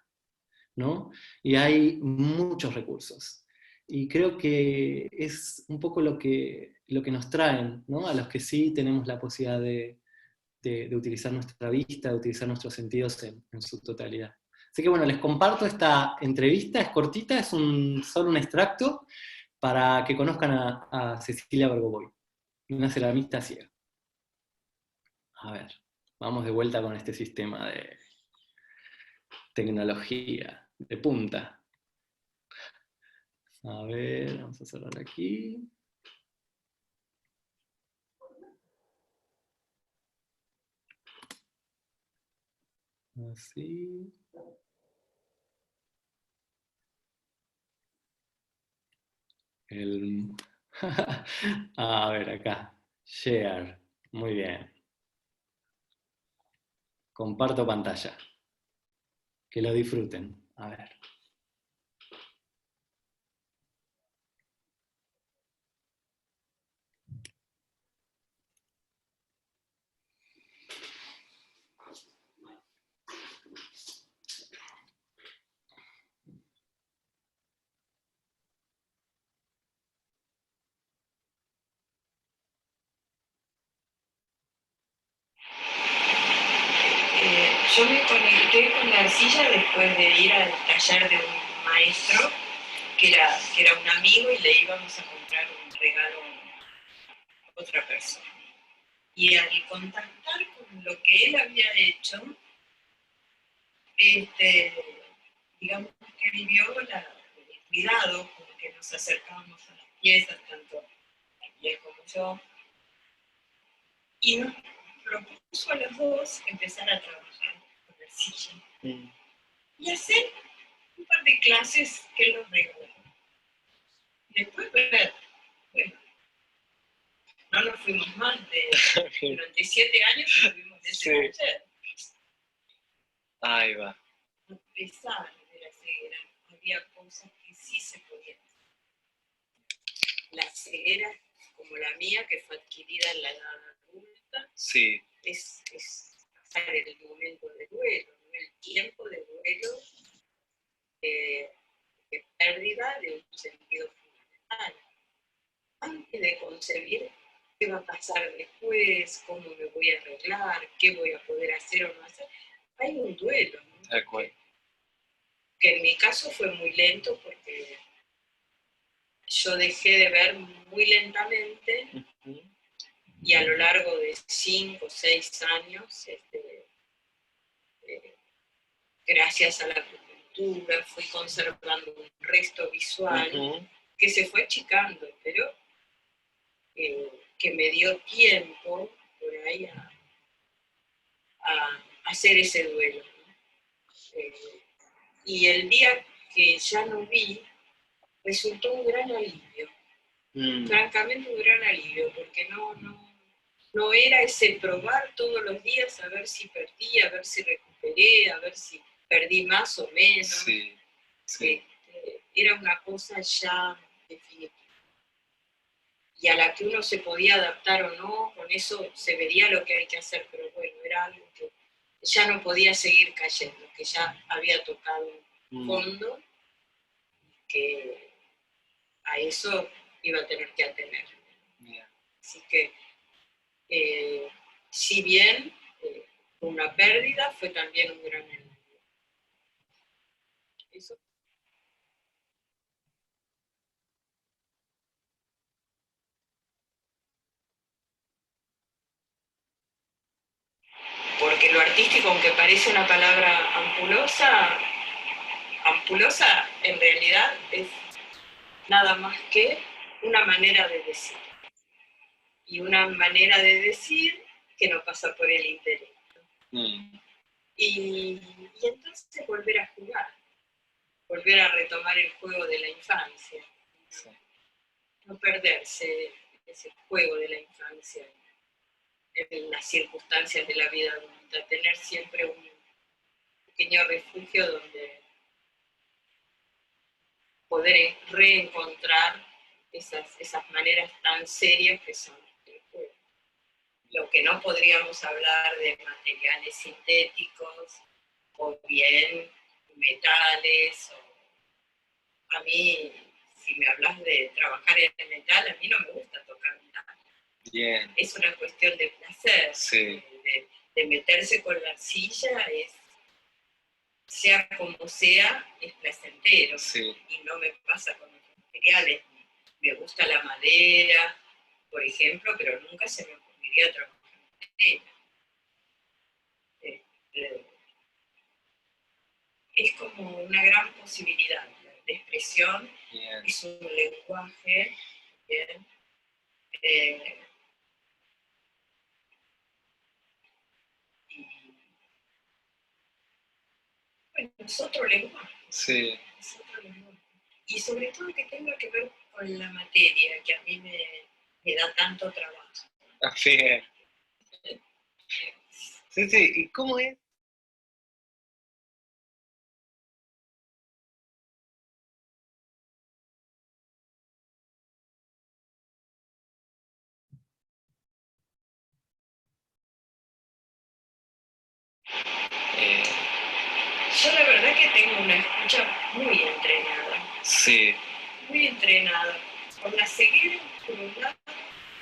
¿no? Y hay muchos recursos. Y creo que es un poco lo que nos traen, ¿no? A los que sí tenemos la posibilidad de utilizar nuestra vista, de utilizar nuestros sentidos en su totalidad. Así que bueno, les comparto esta entrevista, es cortita, es solo un extracto, para que conozcan a Cecilia Bergoboy, una ceramista ciega. A ver, vamos de vuelta con este sistema de tecnología de punta. A ver, vamos a cerrar aquí. Así. A ver, acá. Share. Muy bien. Comparto pantalla. Que lo disfruten. A ver. Yo me conecté con la arcilla después de ir al taller de un maestro que era un amigo y le íbamos a comprar un regalo a otra persona. Y al contactar con lo que él había hecho, digamos que vivió el cuidado con que nos acercábamos a las piezas, tanto él como yo, y nos propuso a los dos empezar a trabajar con la arcilla. Y hacer un par de clases que él nos regaló. Después, bueno, no nos fuimos más durante 7 años estuvimos en ese taller. Ahí va. A pesar de la ceguera, había cosas que sí se podían hacer. La ceguera, como la mía, que fue adquirida en la edad adulta, Sí. es pasar el momento de duelo, ¿no? El tiempo de duelo, de pérdida de un sentido fundamental. Antes de concebir qué va a pasar después, cómo me voy a arreglar, qué voy a poder hacer o no hacer, hay un duelo, ¿no? De acuerdo. Que en mi caso fue muy lento porque yo dejé de ver muy lentamente y a lo largo de 5 o 6 años, gracias a la acupuntura, fui conservando un resto visual que se fue achicando, pero que me dio tiempo por ahí a hacer ese duelo, ¿no? Y el día que ya no vi, resultó un gran alivio. Francamente un gran alivio, porque no era ese probar todos los días a ver si perdí, a ver si recuperé, a ver si perdí más o menos. Sí, sí. Era una cosa ya definitiva. Y a la que uno se podía adaptar o no, con eso se vería lo que hay que hacer, pero bueno, era algo que ya no podía seguir cayendo, que ya había tocado un fondo, que a eso iba a tener que atener. Así que, si bien una pérdida, fue también un gran alivio. Eso. Porque lo artístico, aunque parece una palabra ampulosa en realidad es nada más que una manera de decir. Y una manera de decir que no pasa por el intelecto. Y entonces volver a jugar, volver a retomar el juego de la infancia. No perderse ese juego de la infancia en las circunstancias de la vida adulta, tener siempre un pequeño refugio donde poder reencontrar esas maneras tan serias que son el juego. Lo que no podríamos hablar de materiales sintéticos o bien metales. A mí, si me hablas de trabajar en el metal, a mí no me gusta tocar metal. Bien. Es una cuestión de placer, sí. de meterse con la arcilla, sea como sea, es placentero. Sí. Y no me pasa con otros materiales. Me gusta la madera, por ejemplo, pero nunca se me ocurriría trabajar en madera. Es como una gran posibilidad de expresión. Bien. Es un lenguaje. Bien. Bueno, es otro lenguaje. Sí. Es otro lenguaje. Y sobre todo que tenga que ver con la materia, que a mí me da tanto trabajo. Bien. Sí, sí. ¿Y cómo es? Yo la verdad que tengo una escucha muy entrenada. Sí. Muy entrenada. Por la ceguera, por un lado.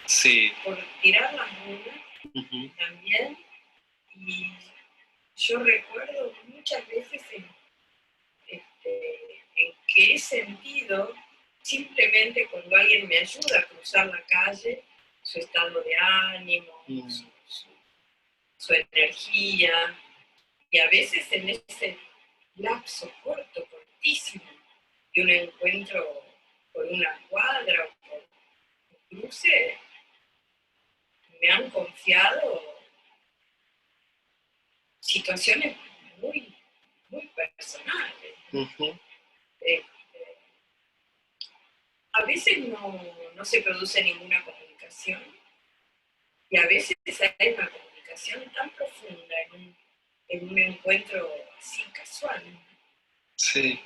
Sí. Por tirar las runas también. Y yo recuerdo muchas veces en que he sentido simplemente cuando alguien me ayuda a cruzar la calle, su estado de ánimo, su energía, y a veces en ese lapso cortísimo, de un encuentro por una cuadra o por un cruce, me han confiado situaciones muy, muy personales. A veces no se produce ninguna comunicación, y a veces hay una comunicación tan profunda en un encuentro así casual. Sí.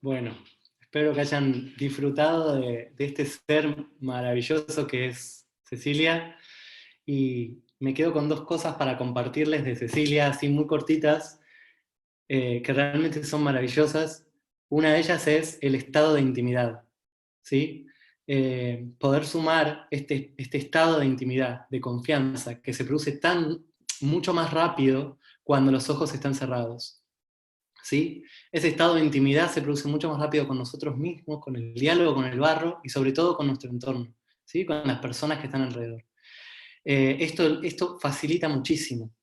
Bueno, espero que hayan disfrutado de este ser maravilloso que es Cecilia, y me quedo con 2 cosas para compartirles de Cecilia, así muy cortitas, que realmente son maravillosas. Una de ellas es el estado de intimidad, ¿sí? Poder sumar este estado de intimidad, de confianza, que se produce mucho más rápido cuando los ojos están cerrados, ¿sí? Ese estado de intimidad se produce mucho más rápido con nosotros mismos, con el diálogo con el barro, y sobre todo con nuestro entorno, ¿sí? Con las personas que están alrededor. Esto facilita muchísimo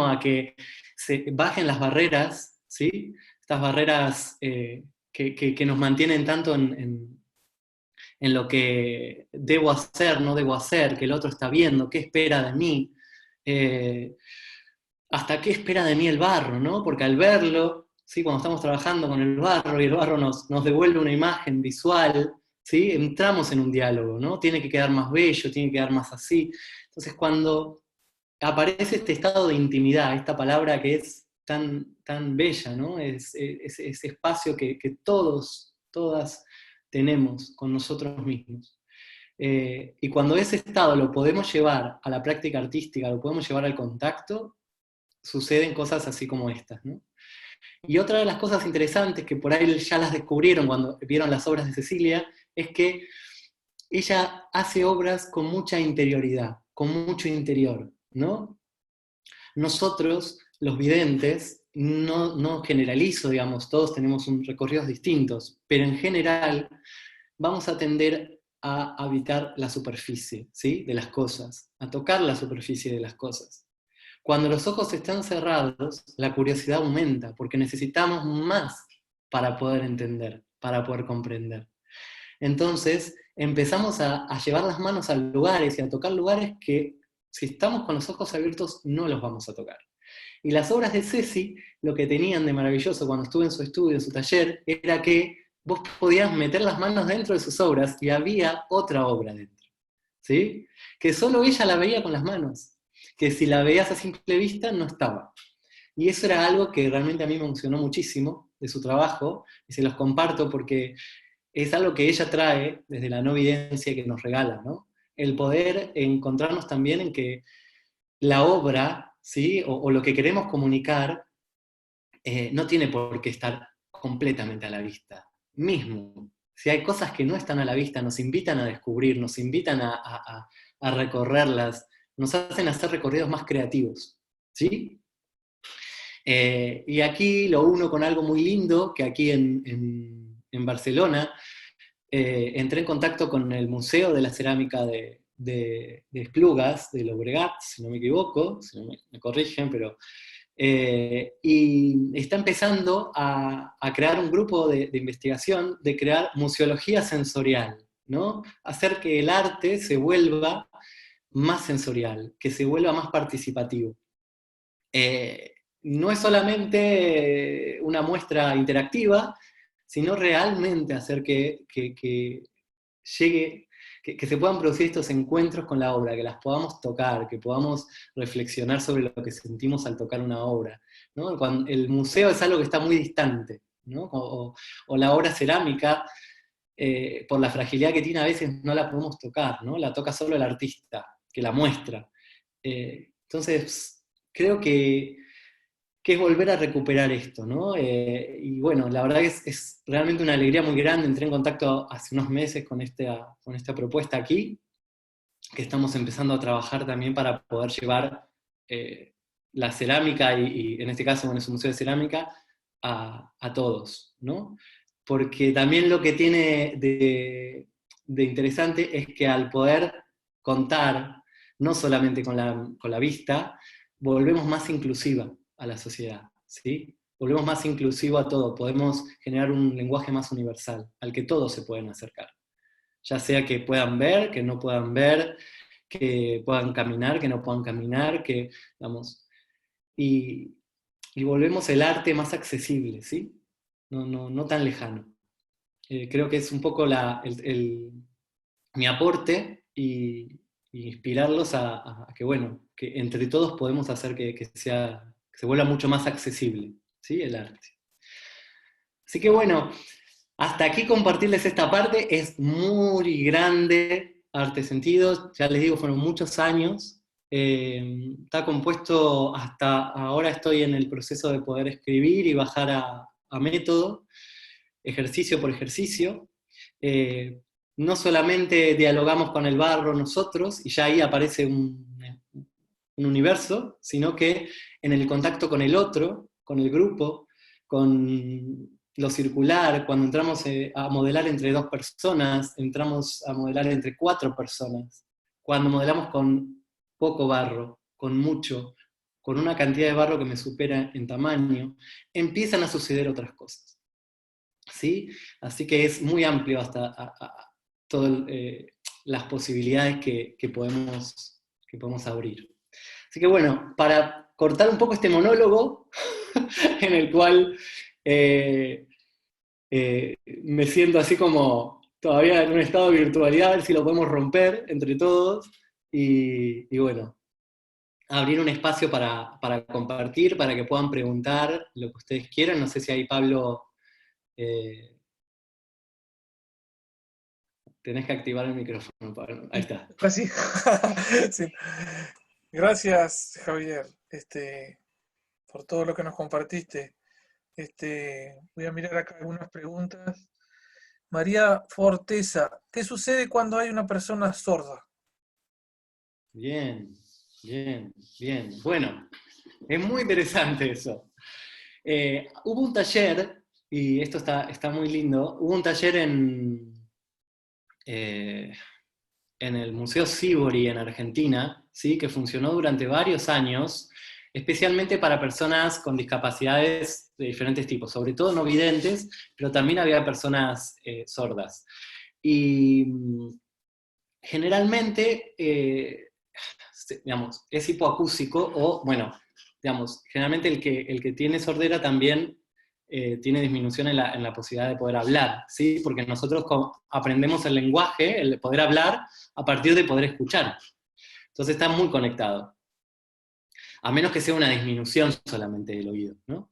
a que se bajen las barreras, ¿sí? Estas barreras que nos mantienen tanto en lo que debo hacer, no debo hacer, que el otro está viendo, qué espera de mí, hasta qué espera de mí el barro, ¿no? Porque al verlo, ¿sí? Cuando estamos trabajando con el barro y el barro nos devuelve una imagen visual, ¿sí? Entramos en un diálogo, ¿no? Tiene que quedar más bello, tiene que quedar más así. Entonces cuando aparece este estado de intimidad, esta palabra que es tan bella, ¿no? Ese espacio que todas tenemos con nosotros mismos. Y cuando ese estado lo podemos llevar a la práctica artística, lo podemos llevar al contacto, suceden cosas así como estas, ¿no? Y otra de las cosas interesantes que por ahí ya las descubrieron cuando vieron las obras de Cecilia, es que ella hace obras con mucha interioridad, con mucho interior, ¿no? Nosotros, los videntes, no generalizo, digamos, todos tenemos recorridos distintos, pero en general vamos a tender a habitar la superficie, ¿sí? De las cosas, a tocar la superficie de las cosas. Cuando los ojos están cerrados, la curiosidad aumenta, porque necesitamos más para poder entender, para poder comprender. Entonces, empezamos a llevar las manos a lugares y a tocar lugares que, si estamos con los ojos abiertos, no los vamos a tocar. Y las obras de Ceci, lo que tenían de maravilloso cuando estuve en su estudio, en su taller, era que vos podías meter las manos dentro de sus obras y había otra obra dentro, ¿sí? Que solo ella la veía con las manos, que si la veías a simple vista no estaba. Y eso era algo que realmente a mí me emocionó muchísimo de su trabajo, y se los comparto porque es algo que ella trae desde la no evidencia que nos regala, ¿no? El poder encontrarnos también en que la obra, ¿sí? o lo que queremos comunicar no tiene por qué estar completamente a la vista. Mismo, si hay cosas que no están a la vista, nos invitan a descubrir, nos invitan a recorrerlas, nos hacen hacer recorridos más creativos, ¿sí? Y aquí lo uno con algo muy lindo, que aquí en Barcelona entré en contacto con el Museo de la Cerámica de Esplugas, de Llobregat, si no me equivoco, si no me corrigen, pero... y está empezando a crear un grupo de investigación, de crear museología sensorial, ¿no? Hacer que el arte se vuelva más sensorial, que se vuelva más participativo. No es solamente una muestra interactiva, sino realmente hacer que llegue, que se puedan producir estos encuentros con la obra, que las podamos tocar, que podamos reflexionar sobre lo que sentimos al tocar una obra, ¿no? El museo es algo que está muy distante, ¿no? O la obra cerámica, por la fragilidad que tiene a veces no la podemos tocar, ¿no? La toca solo el artista, que la muestra. Entonces, creo que es volver a recuperar esto, ¿no? Y bueno, la verdad que es realmente una alegría muy grande. Entré en contacto hace unos meses con esta propuesta aquí, que estamos empezando a trabajar también para poder llevar la cerámica, y en este caso, bueno, es un museo de cerámica, a todos, ¿no? Porque también lo que tiene de interesante es que al poder contar, no solamente con la vista, volvemos más inclusiva a la sociedad, ¿sí? Volvemos más inclusivo a todo, podemos generar un lenguaje más universal, al que todos se pueden acercar. Ya sea que puedan ver, que no puedan ver, que puedan caminar, que no puedan caminar, que, vamos, y volvemos el arte más accesible, ¿sí? No tan lejano. Creo que es un poco mi aporte, y inspirarlos a que, bueno, que entre todos podemos hacer que se vuelva mucho más accesible, ¿sí? El arte. Así que bueno, hasta aquí compartirles esta parte. Es muy grande Arte Sentidos, ya les digo, fueron muchos años. Está compuesto, hasta ahora estoy en el proceso de poder escribir y bajar a método, ejercicio por ejercicio. No solamente dialogamos con el barro nosotros, y ya ahí aparece un universo, sino que en el contacto con el otro, con el grupo, con lo circular, cuando entramos a modelar entre 2 personas, entramos a modelar entre 4 personas, cuando modelamos con poco barro, con mucho, con una cantidad de barro que me supera en tamaño, empiezan a suceder otras cosas, ¿sí? Así que es muy amplio hasta todas las posibilidades que podemos abrir. Así que bueno, para cortar un poco este monólogo, en el cual me siento así como todavía en un estado de virtualidad, a ver si lo podemos romper entre todos, y bueno, abrir un espacio para compartir, para que puedan preguntar lo que ustedes quieran. No sé si ahí, Pablo, tenés que activar el micrófono, Pablo. Ahí está. Así. Sí. Gracias, Javier, por todo lo que nos compartiste. Voy a mirar acá algunas preguntas. María Forteza, ¿qué sucede cuando hay una persona sorda? Bien. Bueno, es muy interesante eso. Hubo un taller, y esto está muy lindo, hubo un taller en el Museo Sívori en Argentina, ¿sí? Que funcionó durante varios años, especialmente para personas con discapacidades de diferentes tipos, sobre todo no videntes, pero también había personas sordas. Y generalmente, digamos, es hipoacústico, o bueno, digamos, generalmente el que tiene sordera también tiene disminución en la posibilidad de poder hablar, ¿sí? Porque nosotros aprendemos el lenguaje, el poder hablar, a partir de poder escuchar. Entonces está muy conectado. A menos que sea una disminución solamente del oído, ¿no?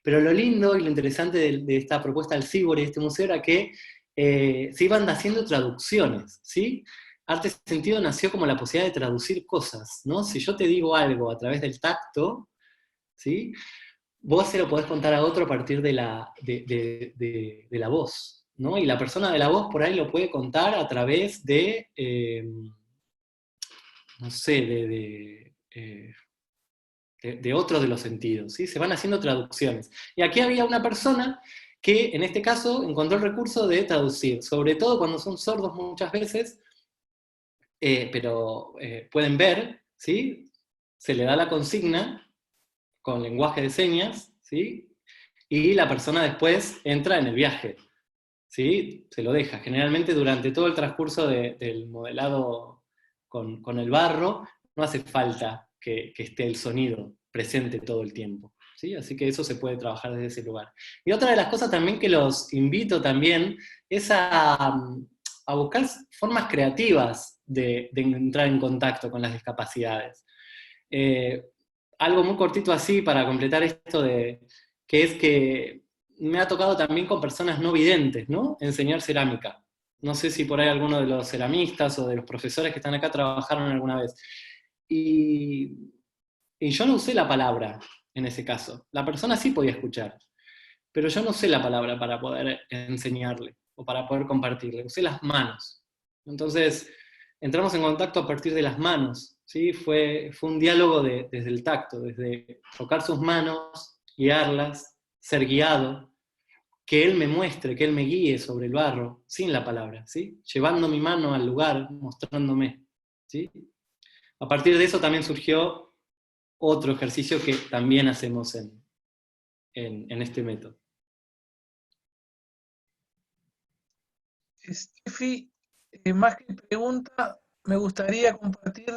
Pero lo lindo y lo interesante de esta propuesta del Sívori, de este museo, era que se iban haciendo traducciones, ¿sí? Arte Sentido nació como la posibilidad de traducir cosas, ¿no? Si yo te digo algo a través del tacto, ¿sí? Vos se lo podés contar a otro a partir de la voz, ¿no? Y la persona de la voz por ahí lo puede contar a través de, no sé, de otro de los sentidos, ¿sí? Se van haciendo traducciones. Y aquí había una persona que, en este caso, encontró el recurso de traducir, sobre todo cuando son sordos muchas veces, pero pueden ver, ¿sí? Se le da la consigna con lenguaje de señas, ¿sí? Y la persona después entra en el viaje, ¿sí? Se lo deja. Generalmente durante todo el transcurso del modelado con el barro, no hace falta que esté el sonido presente todo el tiempo, ¿sí? Así que eso se puede trabajar desde ese lugar. Y otra de las cosas también que los invito también es a a buscar formas creativas de entrar en contacto con las discapacidades. Algo muy cortito así para completar esto que es que me ha tocado también con personas no videntes, ¿no? Enseñar cerámica. No sé si por ahí alguno de los ceramistas o de los profesores que están acá trabajaron alguna vez. Y yo no usé la palabra en ese caso. La persona sí podía escuchar, pero yo no usé la palabra para poder enseñarle o para poder compartirle. Usé las manos. Entonces, entramos en contacto a partir de las manos, ¿sí? Fue un diálogo desde el tacto, desde tocar sus manos, guiarlas, ser guiado, que él me muestre, que él me guíe sobre el barro, sin la palabra, ¿sí? Llevando mi mano al lugar, mostrándome, ¿sí? A partir de eso también surgió otro ejercicio que también hacemos en este método. Steffi, más que pregunta, me gustaría compartir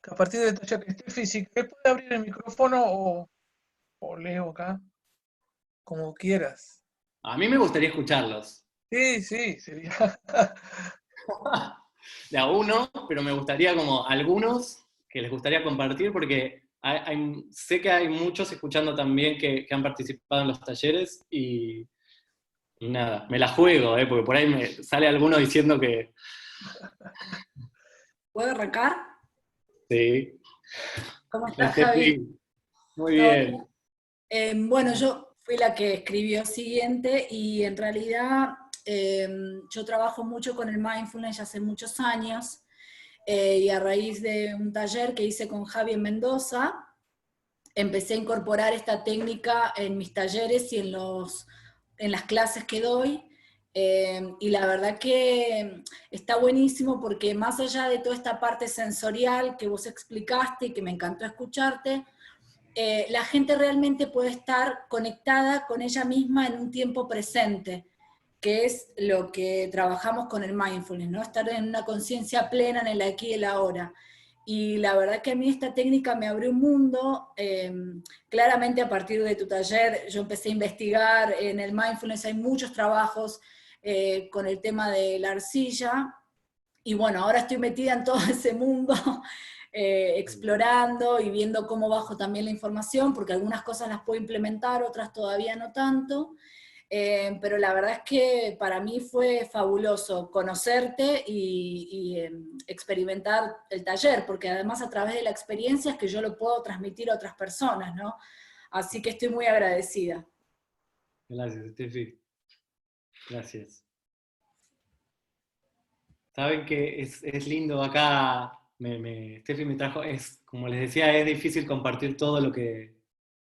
que a partir del taller de Steffi, si querés puede abrir el micrófono o leo acá, como quieras. A mí me gustaría escucharlos. Sí, sería. De a uno, pero me gustaría como algunos que les gustaría compartir, porque sé que hay muchos escuchando también que han participado en los talleres y nada, me la juego, porque por ahí me sale alguno diciendo que... ¿Puedo arrancar? Sí. ¿Cómo estás, Javi? Muy bien. Bueno, yo fui la que escribió siguiente y en realidad yo trabajo mucho con el mindfulness hace muchos años y a raíz de un taller que hice con Javi en Mendoza, empecé a incorporar esta técnica en mis talleres y en las clases que doy, y la verdad que está buenísimo porque más allá de toda esta parte sensorial que vos explicaste y que me encantó escucharte, la gente realmente puede estar conectada con ella misma en un tiempo presente, que es lo que trabajamos con el mindfulness, ¿no? Estar en una conciencia plena en el aquí y el ahora. Y la verdad que a mí esta técnica me abrió un mundo. Claramente a partir de tu taller yo empecé a investigar en el mindfulness, hay muchos trabajos con el tema de la arcilla, y bueno, ahora estoy metida en todo ese mundo, explorando y viendo cómo bajo también la información, porque algunas cosas las puedo implementar, otras todavía no tanto. Pero la verdad es que para mí fue fabuloso conocerte y experimentar el taller, porque además a través de la experiencia es que yo lo puedo transmitir a otras personas, ¿no? Así que estoy muy agradecida. Gracias, Steffi. Gracias. Saben que es lindo acá, Steffi me trajo, como les decía, es difícil compartir todo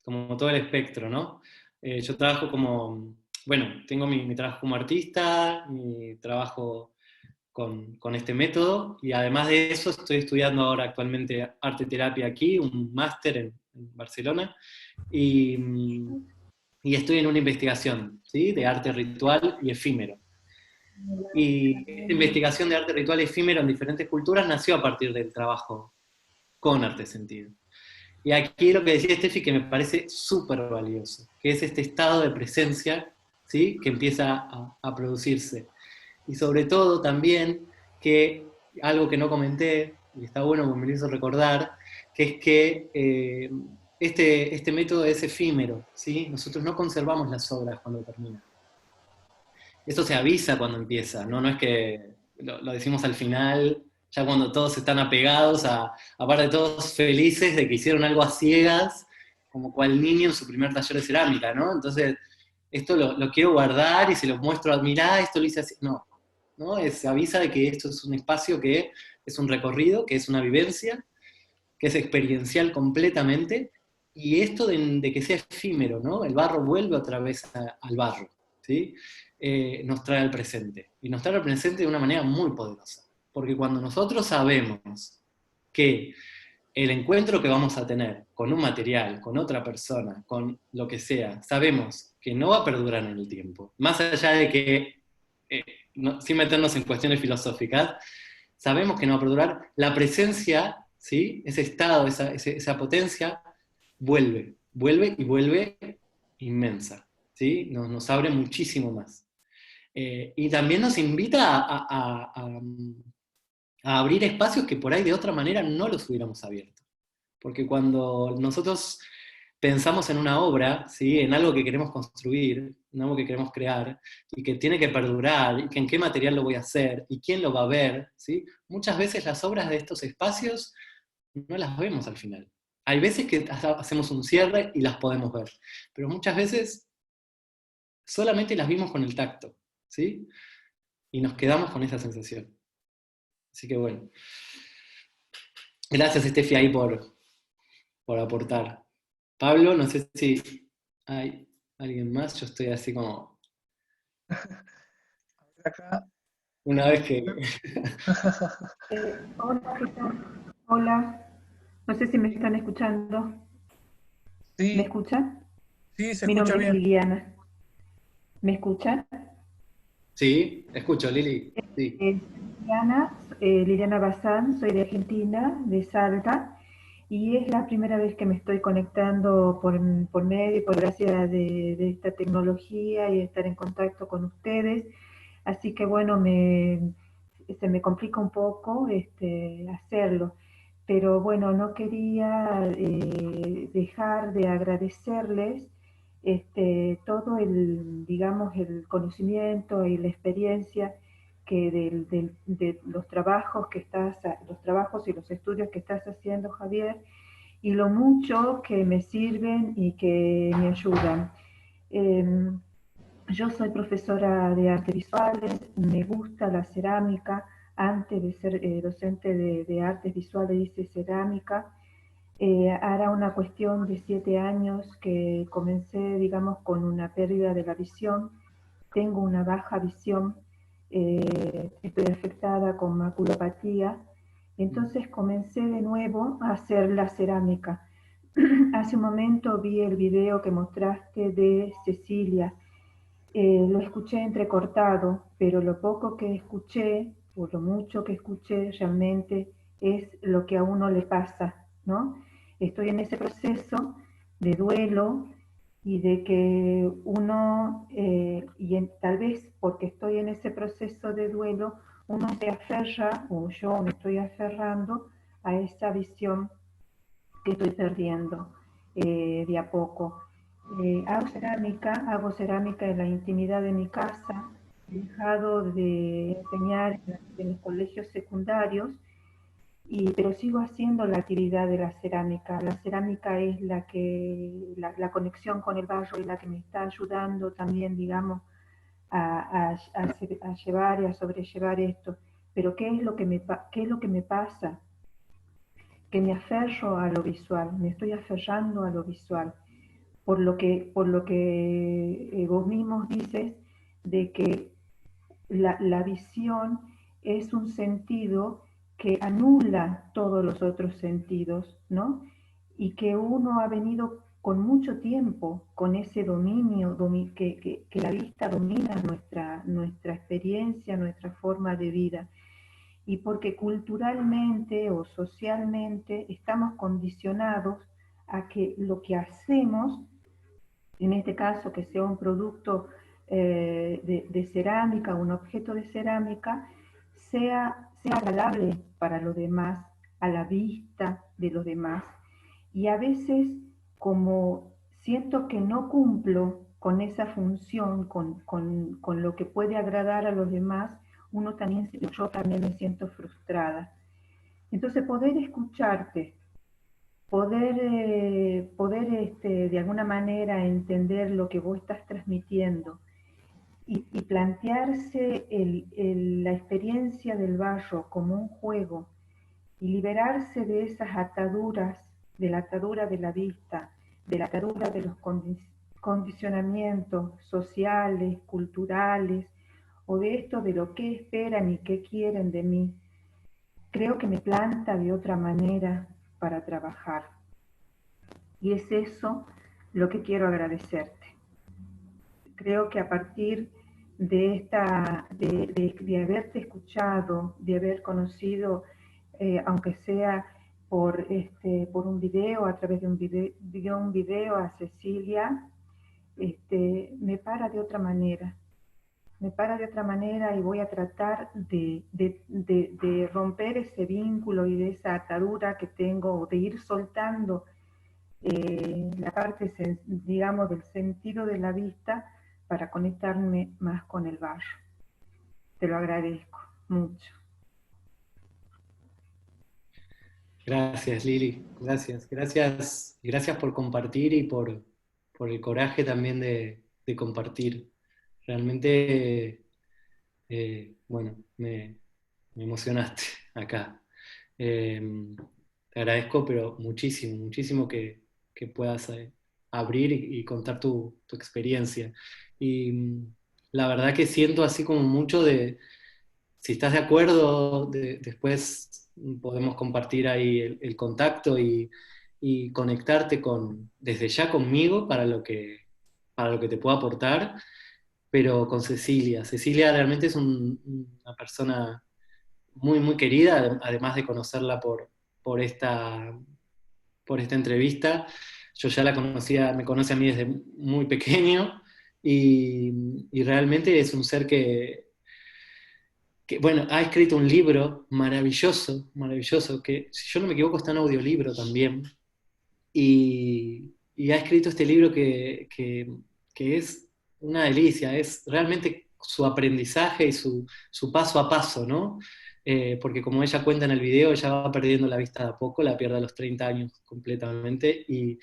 como todo el espectro, ¿no? Yo trabajo tengo mi trabajo como artista, mi trabajo con este método, y además de eso estoy estudiando ahora actualmente arte terapia aquí, un máster en Barcelona, y estoy en una investigación, ¿sí? De arte ritual y efímero. Y esta investigación de arte ritual y efímero en diferentes culturas nació a partir del trabajo con arte sentido. Y aquí lo que decía Steffi, que me parece súper valioso, que es este estado de presencia, ¿sí? Que empieza a producirse. Y sobre todo también, que algo que no comenté, y está bueno porque me lo hizo recordar, que es que este método es efímero, ¿sí? Nosotros no conservamos las obras cuando terminan. Eso se avisa cuando empieza, no es que lo decimos al final, ya cuando todos están apegados, aparte todos felices de que hicieron algo a ciegas, como cual niño en su primer taller de cerámica, ¿no? Entonces, esto lo quiero guardar y se lo muestro, mirá, esto lo hice así. No, se avisa de que esto es un espacio que es un recorrido, que es una vivencia, que es experiencial completamente, y esto de que sea efímero, ¿no? El barro vuelve otra vez al barro, ¿sí? Nos trae al presente, y nos trae al presente de una manera muy poderosa. Porque cuando nosotros sabemos que el encuentro que vamos a tener con un material, con otra persona, con lo que sea, sabemos que no va a perdurar en el tiempo, más allá de que, sin meternos en cuestiones filosóficas, sabemos que no va a perdurar, la presencia, ¿sí? Ese estado, esa potencia, vuelve y vuelve inmensa, ¿sí? Nos abre muchísimo más. Y también nos invita a abrir espacios que por ahí de otra manera no los hubiéramos abierto. Porque cuando nosotros pensamos en una obra, ¿sí? En algo que queremos construir, en algo que queremos crear, y que tiene que perdurar, y que en qué material lo voy a hacer, y quién lo va a ver, ¿sí? Muchas veces las obras de estos espacios no las vemos al final. Hay veces que hacemos un cierre y las podemos ver, pero muchas veces solamente las vimos con el tacto, ¿sí? Y nos quedamos con esa sensación. Así que bueno. Gracias, Estefi, ahí por aportar. Pablo, no sé si hay alguien más, yo estoy así como... Acá. Una vez que... Hola, ¿qué tal? Hola, no sé si me están escuchando. Sí. ¿Me escuchan? Sí, se Mi escucha nombre bien. es Liliana. ¿Me escuchan? Sí, escucho, Lili. Sí. Liliana Bazán, soy de Argentina, de Salta, y es la primera vez que me estoy conectando por medio y por gracia de esta tecnología y estar en contacto con ustedes. Así que bueno, se me complica un poco hacerlo. Pero bueno, no quería dejar de agradecerles todo digamos, el conocimiento y la experiencia que de los trabajos los trabajos y los estudios que estás haciendo, Javier, y lo mucho que me sirven y que me ayudan. Yo soy profesora de artes visuales, me gusta la cerámica. Antes de ser docente de artes visuales hice cerámica. Hará una cuestión de 7 años que comencé, digamos, con una pérdida de la visión. Tengo una baja visión, estoy afectada con maculopatía. Entonces comencé de nuevo a hacer la cerámica. Hace un momento vi el video que mostraste de Cecilia. Lo escuché entrecortado, pero lo poco que escuché, o lo mucho que escuché, realmente es lo que a uno le pasa, ¿no? Estoy en ese proceso de duelo y de que uno, tal vez porque estoy en ese proceso de duelo, uno se aferra, o yo me estoy aferrando a esa visión que estoy perdiendo de a poco. Hago cerámica en la intimidad de mi casa. He dejado de enseñar en los colegios secundarios, pero sigo haciendo la actividad de la cerámica. La cerámica es la conexión con el barro y la que me está ayudando también, digamos, a llevar y a sobrellevar esto. Pero ¿qué es lo que me pasa? Que me aferro a lo visual, me estoy aferrando a lo visual. Por lo que vos mismos dices de que la visión es un sentido que anula todos los otros sentidos, ¿no? Y que uno ha venido con mucho tiempo con ese dominio, que la vista domina nuestra experiencia, nuestra forma de vida. Y porque culturalmente o socialmente estamos condicionados a que lo que hacemos, en este caso que sea un producto de cerámica, un objeto de cerámica, sea agradable para los demás, a la vista de los demás. Y a veces, como siento que no cumplo con esa función, con lo que puede agradar a los demás, yo también me siento frustrada. Entonces, poder escucharte, poder de alguna manera entender lo que vos estás transmitiendo y plantearse la experiencia del barro como un juego y liberarse de esas ataduras, de la atadura de la vista, de la atadura de los condicionamientos sociales, culturales, o de esto de lo que esperan y qué quieren de mí, creo que me planta de otra manera para trabajar. Y es eso lo que quiero agradecerte. Creo que a partir de haberte escuchado, de haber conocido, aunque sea por un video, a través de un video a Cecilia, me para de otra manera. me para de otra manera y voy a tratar de romper ese vínculo y de esa atadura que tengo, de ir soltando la parte, digamos, del sentido de la vista para conectarme más con el barro. Te lo agradezco mucho. Gracias, Lili. Gracias. Gracias por compartir y por el coraje también de compartir. Realmente, bueno, me emocionaste acá. Te agradezco, pero muchísimo, muchísimo que puedas abrir y contar tu experiencia. Y la verdad que siento así como mucho de, si estás de acuerdo, después podemos compartir ahí el contacto y conectarte desde ya conmigo para lo que te pueda aportar, pero con Cecilia. Cecilia realmente es una persona muy, muy querida, además de conocerla por esta entrevista. Yo ya la conocía, me conoce a mí desde muy pequeño y realmente es un ser que, bueno, ha escrito un libro maravilloso, maravilloso, que si yo no me equivoco está en audiolibro también, y ha escrito este libro que es una delicia, es realmente su aprendizaje y su paso a paso, ¿no? Porque como ella cuenta en el video, ella va perdiendo la vista de a poco, la pierde a los 30 años completamente, y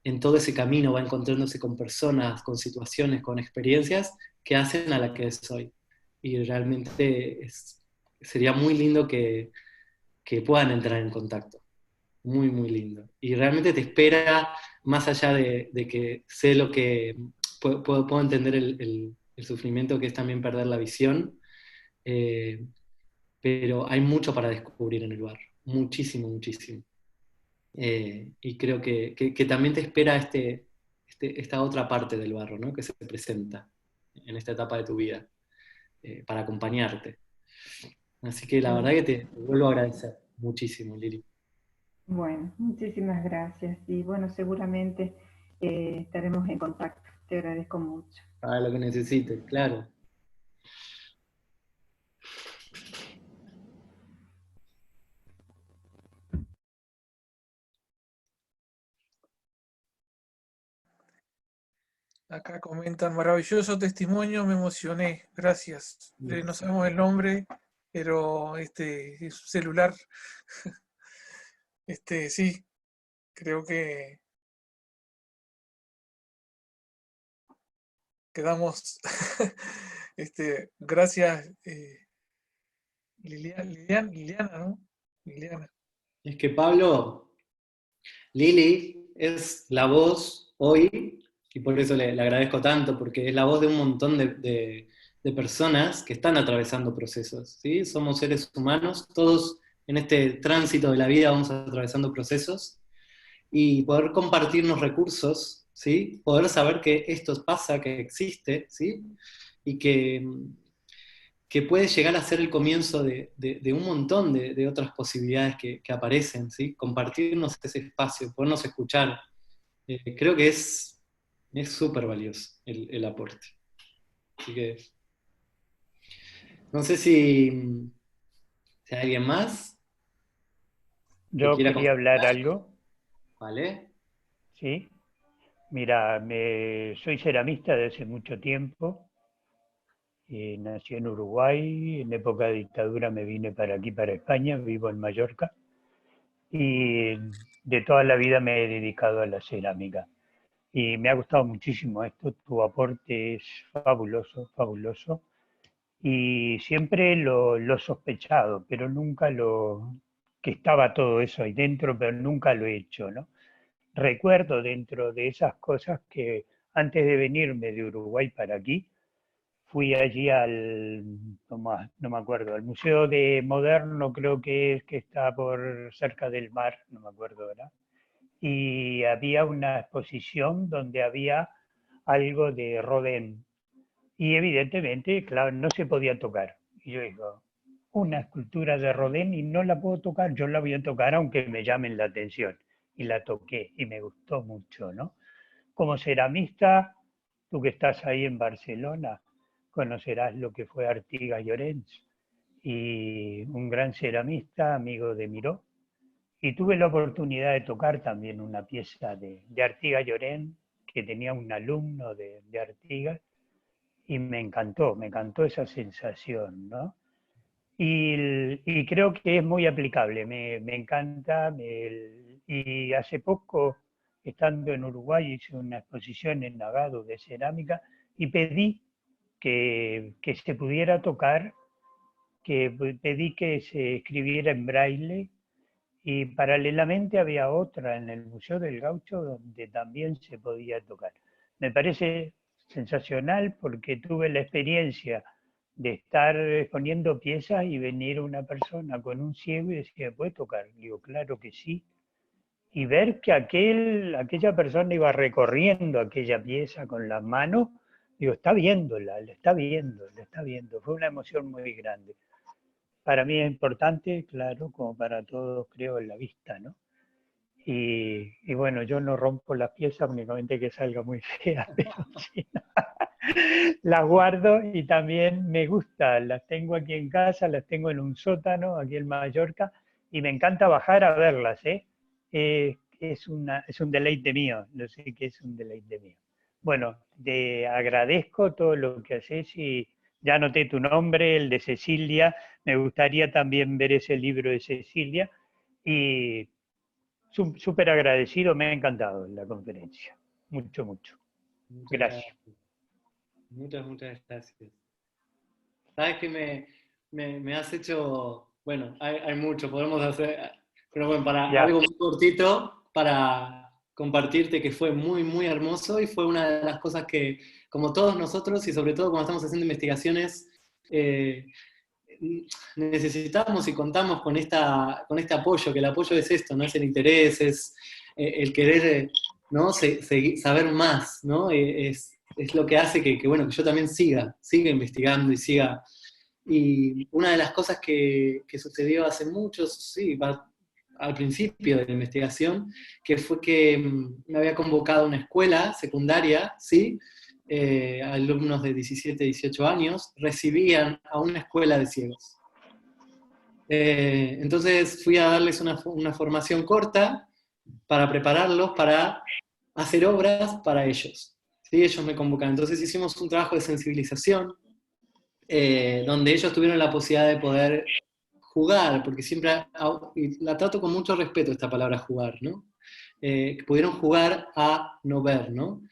en todo ese camino va encontrándose con personas, con situaciones, con experiencias que hacen a la que es hoy. Y realmente sería muy lindo que puedan entrar en contacto. Muy, muy lindo. Y realmente te espera, más allá de que sé lo que, puedo entender el sufrimiento que es también perder la visión, pero hay mucho para descubrir en el barro, muchísimo, muchísimo. Y creo que también te espera esta otra parte del barro, ¿no? Que se presenta en esta etapa de tu vida, para acompañarte. Así que la verdad que te vuelvo a agradecer muchísimo, Lili. Bueno, muchísimas gracias. Y bueno, seguramente estaremos en contacto. Te agradezco mucho. Para lo que necesites, claro. Acá comentan, maravilloso testimonio, me emocioné, gracias. No sabemos el nombre, pero es su celular. Sí, creo que quedamos. Gracias, Liliana, ¿no? Liliana. Es que Pablo, Lili es la voz hoy, y por eso le agradezco tanto, porque es la voz de un montón de personas que están atravesando procesos, ¿sí? Somos seres humanos, todos en este tránsito de la vida vamos atravesando procesos, y poder compartirnos recursos, ¿sí? Poder saber que esto pasa, que existe, ¿sí? Y que puede llegar a ser el comienzo de un montón de otras posibilidades que aparecen, ¿sí? Compartirnos ese espacio, podernos escuchar. Creo que es súper valioso el aporte. Así que, no sé si hay alguien más. Yo quería hablar algo. ¿Vale? Sí. Mira, soy ceramista desde hace mucho tiempo. Nací en Uruguay, en época de dictadura me vine para aquí, para España, vivo en Mallorca. Y de toda la vida me he dedicado a la cerámica. Y me ha gustado muchísimo esto, tu aporte es fabuloso, fabuloso. Y siempre lo sospechado, pero nunca que estaba todo eso ahí dentro, pero nunca lo he hecho, ¿no? Recuerdo dentro de esas cosas que antes de venirme de Uruguay para aquí, fui allí no me acuerdo, al Museo de Moderno, creo que es, que está por cerca del mar, no me acuerdo, ¿verdad? Y había una exposición donde había algo de Rodin. Y evidentemente, claro, no se podía tocar. Y yo digo, una escultura de Rodin y no la puedo tocar, yo la voy a tocar aunque me llamen la atención. Y la toqué y me gustó mucho, ¿no? Como ceramista, tú que estás ahí en Barcelona, conocerás lo que fue Artigas Llorens, y un gran ceramista, amigo de Miró. Y tuve la oportunidad de tocar también una pieza de Artigas Llorens, que tenía un alumno de Artigas, y me encantó esa sensación, ¿no? Y creo que es muy aplicable, me encanta. Y hace poco, estando en Uruguay, hice una exposición en Nagado de cerámica y pedí que se pudiera tocar, pedí que se escribiera en braille, y paralelamente había otra en el Museo del Gaucho donde también se podía tocar. Me parece sensacional porque tuve la experiencia de estar poniendo piezas y venir una persona con un ciego y decía, ¿puede tocar? Digo, claro que sí. Y ver que aquella persona iba recorriendo aquella pieza con las manos, digo, está viéndola, le está viendo. Fue una emoción muy grande. Para mí es importante, claro, como para todos, creo, en la vista, ¿no? Y bueno, yo no rompo las piezas únicamente que salga muy fea, pero sí, las guardo y también me gusta, las tengo aquí en casa, las tengo en un sótano aquí en Mallorca y me encanta bajar a verlas, ¿eh? Es un deleite mío, no sé qué es un deleite mío. Bueno, te agradezco todo lo que haces y ya anoté tu nombre, el de Cecilia, me gustaría también ver ese libro de Cecilia y súper agradecido, me ha encantado la conferencia, mucho. Gracias. Muchas gracias. Sabes que me has hecho, bueno, hay mucho, podemos hacer, pero bueno, algo muy cortito, para compartirte que fue muy hermoso y fue una de las cosas que, como todos nosotros, y sobre todo cuando estamos haciendo investigaciones, necesitamos y contamos con este apoyo, que el apoyo es esto, ¿no? Es el interés, es el querer, ¿no? Saber más, ¿no? Es lo que hace que bueno, que yo también siga investigando y siga. Y una de las cosas que sucedió hace muchos, sí, al principio de la investigación, que fue que me había convocado a una escuela secundaria, ¿sí? Alumnos de 17, 18 años, recibían a una escuela de ciegos. Entonces fui a darles una formación corta para prepararlos para hacer obras para ellos. ¿Sí? Ellos me convocan. Entonces hicimos un trabajo de sensibilización, donde ellos tuvieron la posibilidad de poder jugar, porque siempre, y la trato con mucho respeto esta palabra jugar, ¿no? Pudieron jugar a no ver, ¿no?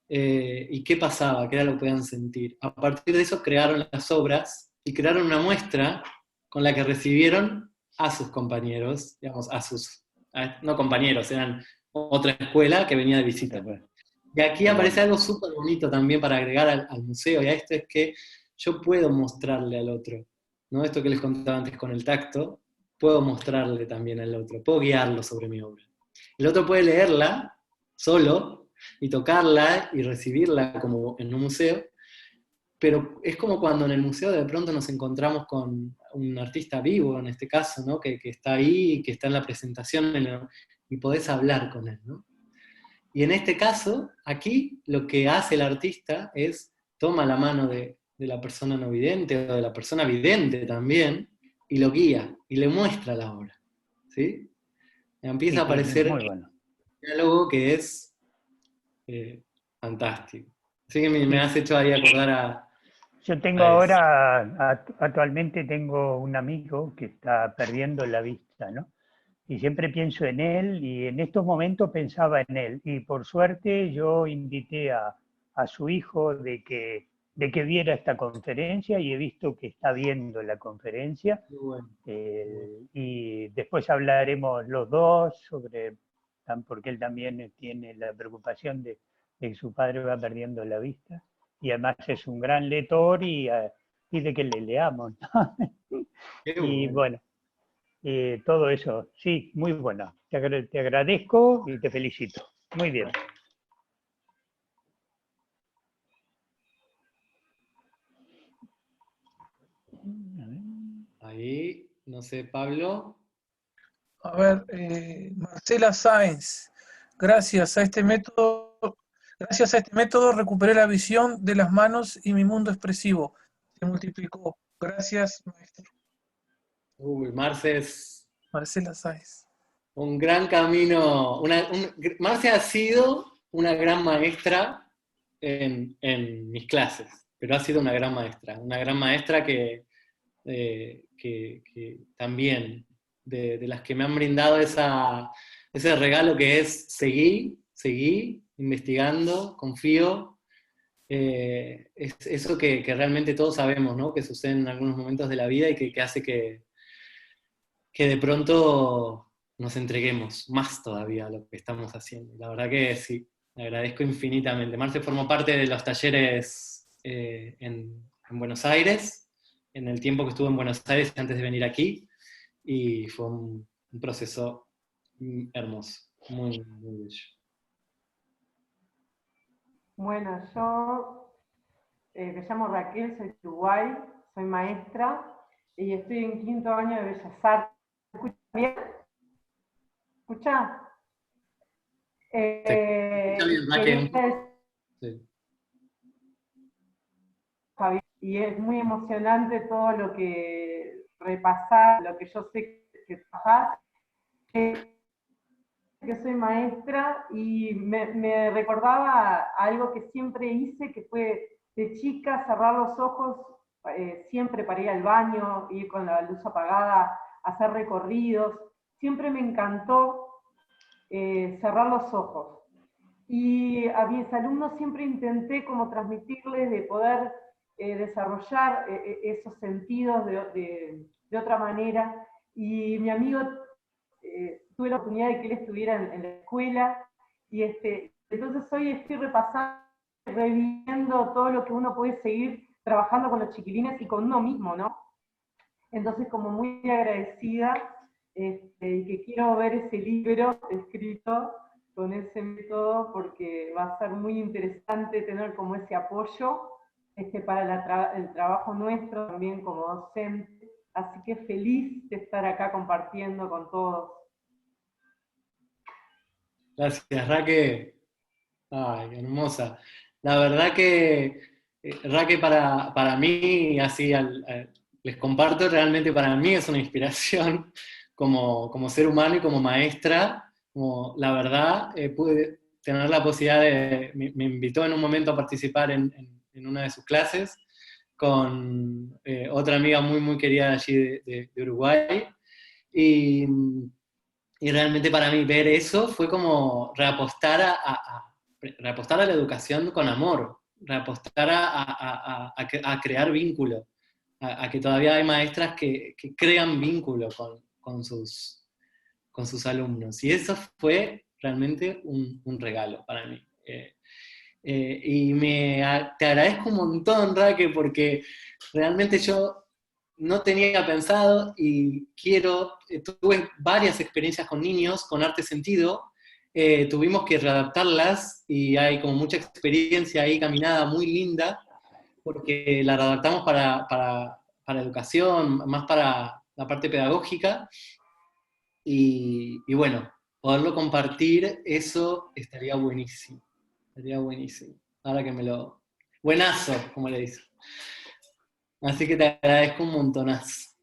Y qué pasaba, qué era lo que podían sentir. A partir de eso crearon las obras y crearon una muestra con la que recibieron a sus compañeros, digamos, no compañeros, eran otra escuela que venía de visita. Y aquí aparece algo súper bonito también para agregar al museo, y a esto es que yo puedo mostrarle al otro, ¿no? Esto que les contaba antes con el tacto, puedo mostrarle también al otro, puedo guiarlo sobre mi obra. El otro puede leerla solo y tocarla y recibirla como en un museo, pero es como cuando en el museo de pronto nos encontramos con un artista vivo, en este caso, ¿no? que está ahí, que está en la presentación, y podés hablar con él, ¿no? Y en este caso, aquí, lo que hace el artista es toma la mano de la persona no vidente, o de la persona vidente también, y lo guía, y le muestra la obra, ¿sí? Y empieza a aparecer un diálogo que es fantástico. Así que me has hecho ahí acordar a... Yo tengo ahora, actualmente tengo un amigo que está perdiendo la vista, ¿no? Y siempre pienso en él, y en estos momentos pensaba en él. Y por suerte yo invité a su hijo de que viera esta conferencia, y he visto que está viendo la conferencia. Bueno. Y después hablaremos los dos porque él también tiene la preocupación de que su padre va perdiendo la vista. Y además es un gran lector y pide que le leamos, ¿no? Y bueno, todo eso, sí, muy bueno. Te agradezco y te felicito. Muy bien. Ahí, no sé, Pablo. A ver, Marcela Sáenz, gracias a este método Gracias a este método recuperé la visión de las manos y mi mundo expresivo se multiplicó. Gracias, maestro. Uy, Marce es Marcela Sáez. un gran camino. Marce ha sido una gran maestra en mis clases, pero ha sido una gran maestra que también, de las que me han brindado ese regalo que es seguí investigando, confío. Es eso que realmente todos sabemos, ¿no? Que sucede en algunos momentos de la vida y que hace que de pronto nos entreguemos más todavía a lo que estamos haciendo. La verdad que sí, le agradezco infinitamente. Marce formó parte de los talleres en Buenos Aires, en el tiempo que estuvo en Buenos Aires antes de venir aquí, y fue un proceso hermoso, muy, muy bello. Bueno, yo me llamo Raquel, soy de Uruguay, soy maestra y estoy en 5º año de Bellas Artes. ¿Me escucha bien? ¿Escucha? Está bien, Raquel. Sí. Y es muy emocionante todo lo que repasar, lo que yo sé que trabajás. Que soy maestra y me recordaba algo que siempre hice, que fue de chica cerrar los ojos siempre para ir al baño, ir con la luz apagada, hacer recorridos. Siempre me encantó cerrar los ojos. Y a mis alumnos siempre intenté como transmitirles de poder desarrollar esos sentidos de otra manera. Y mi amigo, tuve la oportunidad de que él estuviera en la escuela, y entonces hoy estoy repasando, reviviendo todo lo que uno puede seguir trabajando con los chiquilines y con uno mismo, ¿no? Entonces como muy agradecida, y que quiero ver ese libro escrito con ese método, porque va a ser muy interesante tener como ese apoyo para el trabajo nuestro también como docente. Así que feliz de estar acá compartiendo con todos. Gracias, Raque. Ay, qué hermosa. La verdad que, Raque, para mí, así les comparto, realmente para mí es una inspiración como ser humano y como maestra. La verdad, pude tener la posibilidad me invitó en un momento a participar en una de sus clases con otra amiga muy, muy querida allí de Uruguay. Y realmente para mí ver eso fue como reapostar a la educación con amor, reapostar a crear vínculo, a que todavía hay maestras que crean vínculo con sus alumnos. Y eso fue realmente un regalo para mí. Y te agradezco un montón, Raque, porque realmente yo no tenía pensado y tuve varias experiencias con niños con arte sentido, tuvimos que readaptarlas y hay como mucha experiencia ahí caminada muy linda, porque la readaptamos para educación, más para la parte pedagógica, y bueno, poderlo compartir, eso estaría buenísimo. Sería buenísimo. Ahora que buenazo, como le dicen. Así que te agradezco un montonazo.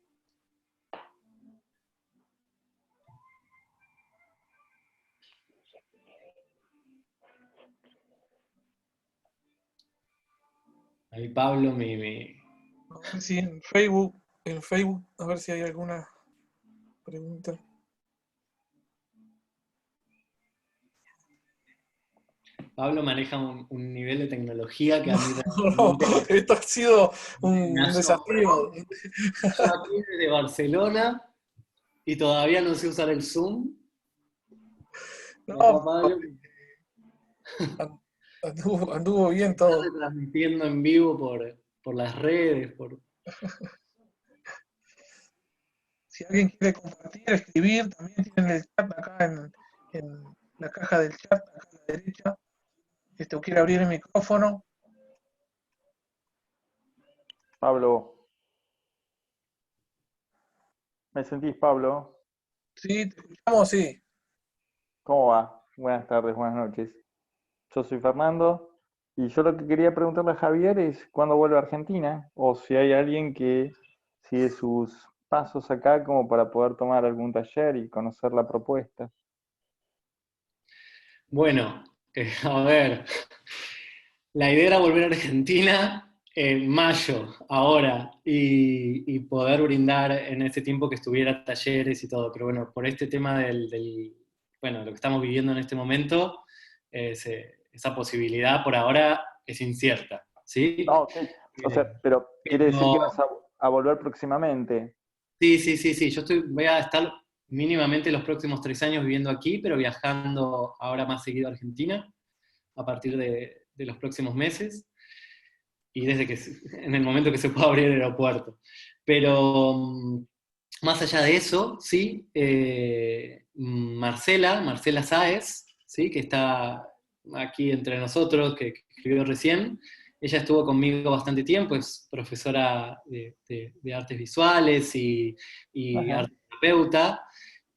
Ahí Pablo A ver si en Facebook, a ver si hay alguna pregunta. Pablo maneja un nivel de tecnología que a mí No, esto ha sido un desafío. Yo aquí desde Barcelona y todavía no sé usar el Zoom. No, anduvo bien todo. Transmitiendo en vivo por las redes. Si alguien quiere compartir, escribir, también tienen el chat acá en la caja del chat, acá a la derecha. O quiere abrir el micrófono. Pablo. ¿Me sentís, Pablo? Sí, te escuchamos, sí. ¿Cómo va? Buenas tardes, buenas noches. Yo soy Fernando, y yo lo que quería preguntarle a Javier es cuándo vuelve a Argentina, o si hay alguien que sigue sus pasos acá como para poder tomar algún taller y conocer la propuesta. Bueno, a ver, la idea era volver a Argentina en mayo, ahora, y poder brindar en ese tiempo que estuviera talleres y todo, pero bueno, por este tema bueno, lo que estamos viviendo en este momento, esa posibilidad por ahora es incierta, ¿sí? No, ok. O sea, pero quiere decir que vas a volver próximamente. Sí, yo voy a estar mínimamente los próximos 3 años viviendo aquí, pero viajando ahora más seguido a Argentina, a partir de los próximos meses, y en el momento que se pueda abrir el aeropuerto. Pero más allá de eso, sí, Marcela Sáez, ¿sí? Que está aquí entre nosotros, que escribió recién, ella estuvo conmigo bastante tiempo, es profesora de artes visuales y arte terapeuta,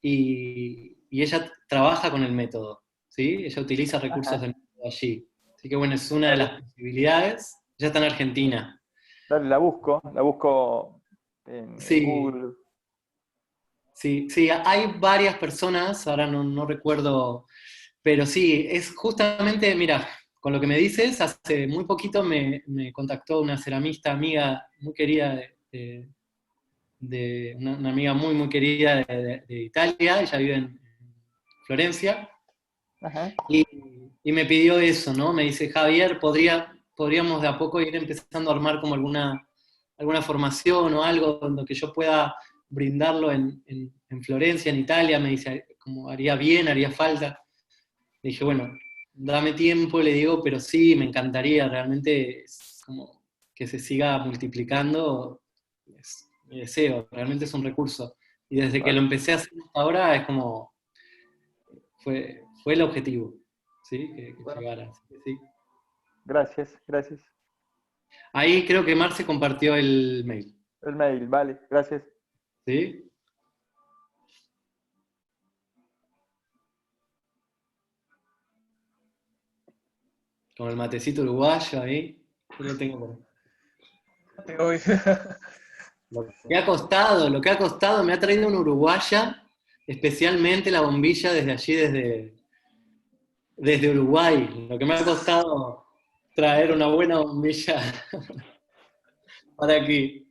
y ella trabaja con el método, ¿sí? Ella utiliza recursos del método allí. Así que bueno, es una de las posibilidades. Ya está en Argentina. Dale, la busco en Google. Sí, hay varias personas, ahora no recuerdo, pero sí, es justamente, mira, con lo que me dices, hace muy poquito me contactó una ceramista amiga muy querida, una amiga muy querida de Italia, ella vive en Florencia, y me pidió eso, ¿no? Me dice, Javier, podríamos de a poco ir empezando a armar como alguna formación o algo donde que yo pueda brindarlo en Florencia, en Italia. Me dice, como haría bien, haría falta. Le dije, bueno, dame tiempo, le digo, pero sí, me encantaría, realmente es como que se siga multiplicando, es mi deseo, realmente es un recurso. Y desde que lo empecé a hacer hasta ahora es como, fue el objetivo, ¿sí? Que llegara. Sí. Gracias. Ahí creo que Marce compartió el mail. El mail, vale, gracias. ¿Sí? Con el matecito uruguayo ahí. Yo lo tengo por Lo que ha costado, me ha traído una uruguaya, especialmente la bombilla desde allí, desde Uruguay. Lo que me ha costado traer una buena bombilla para aquí.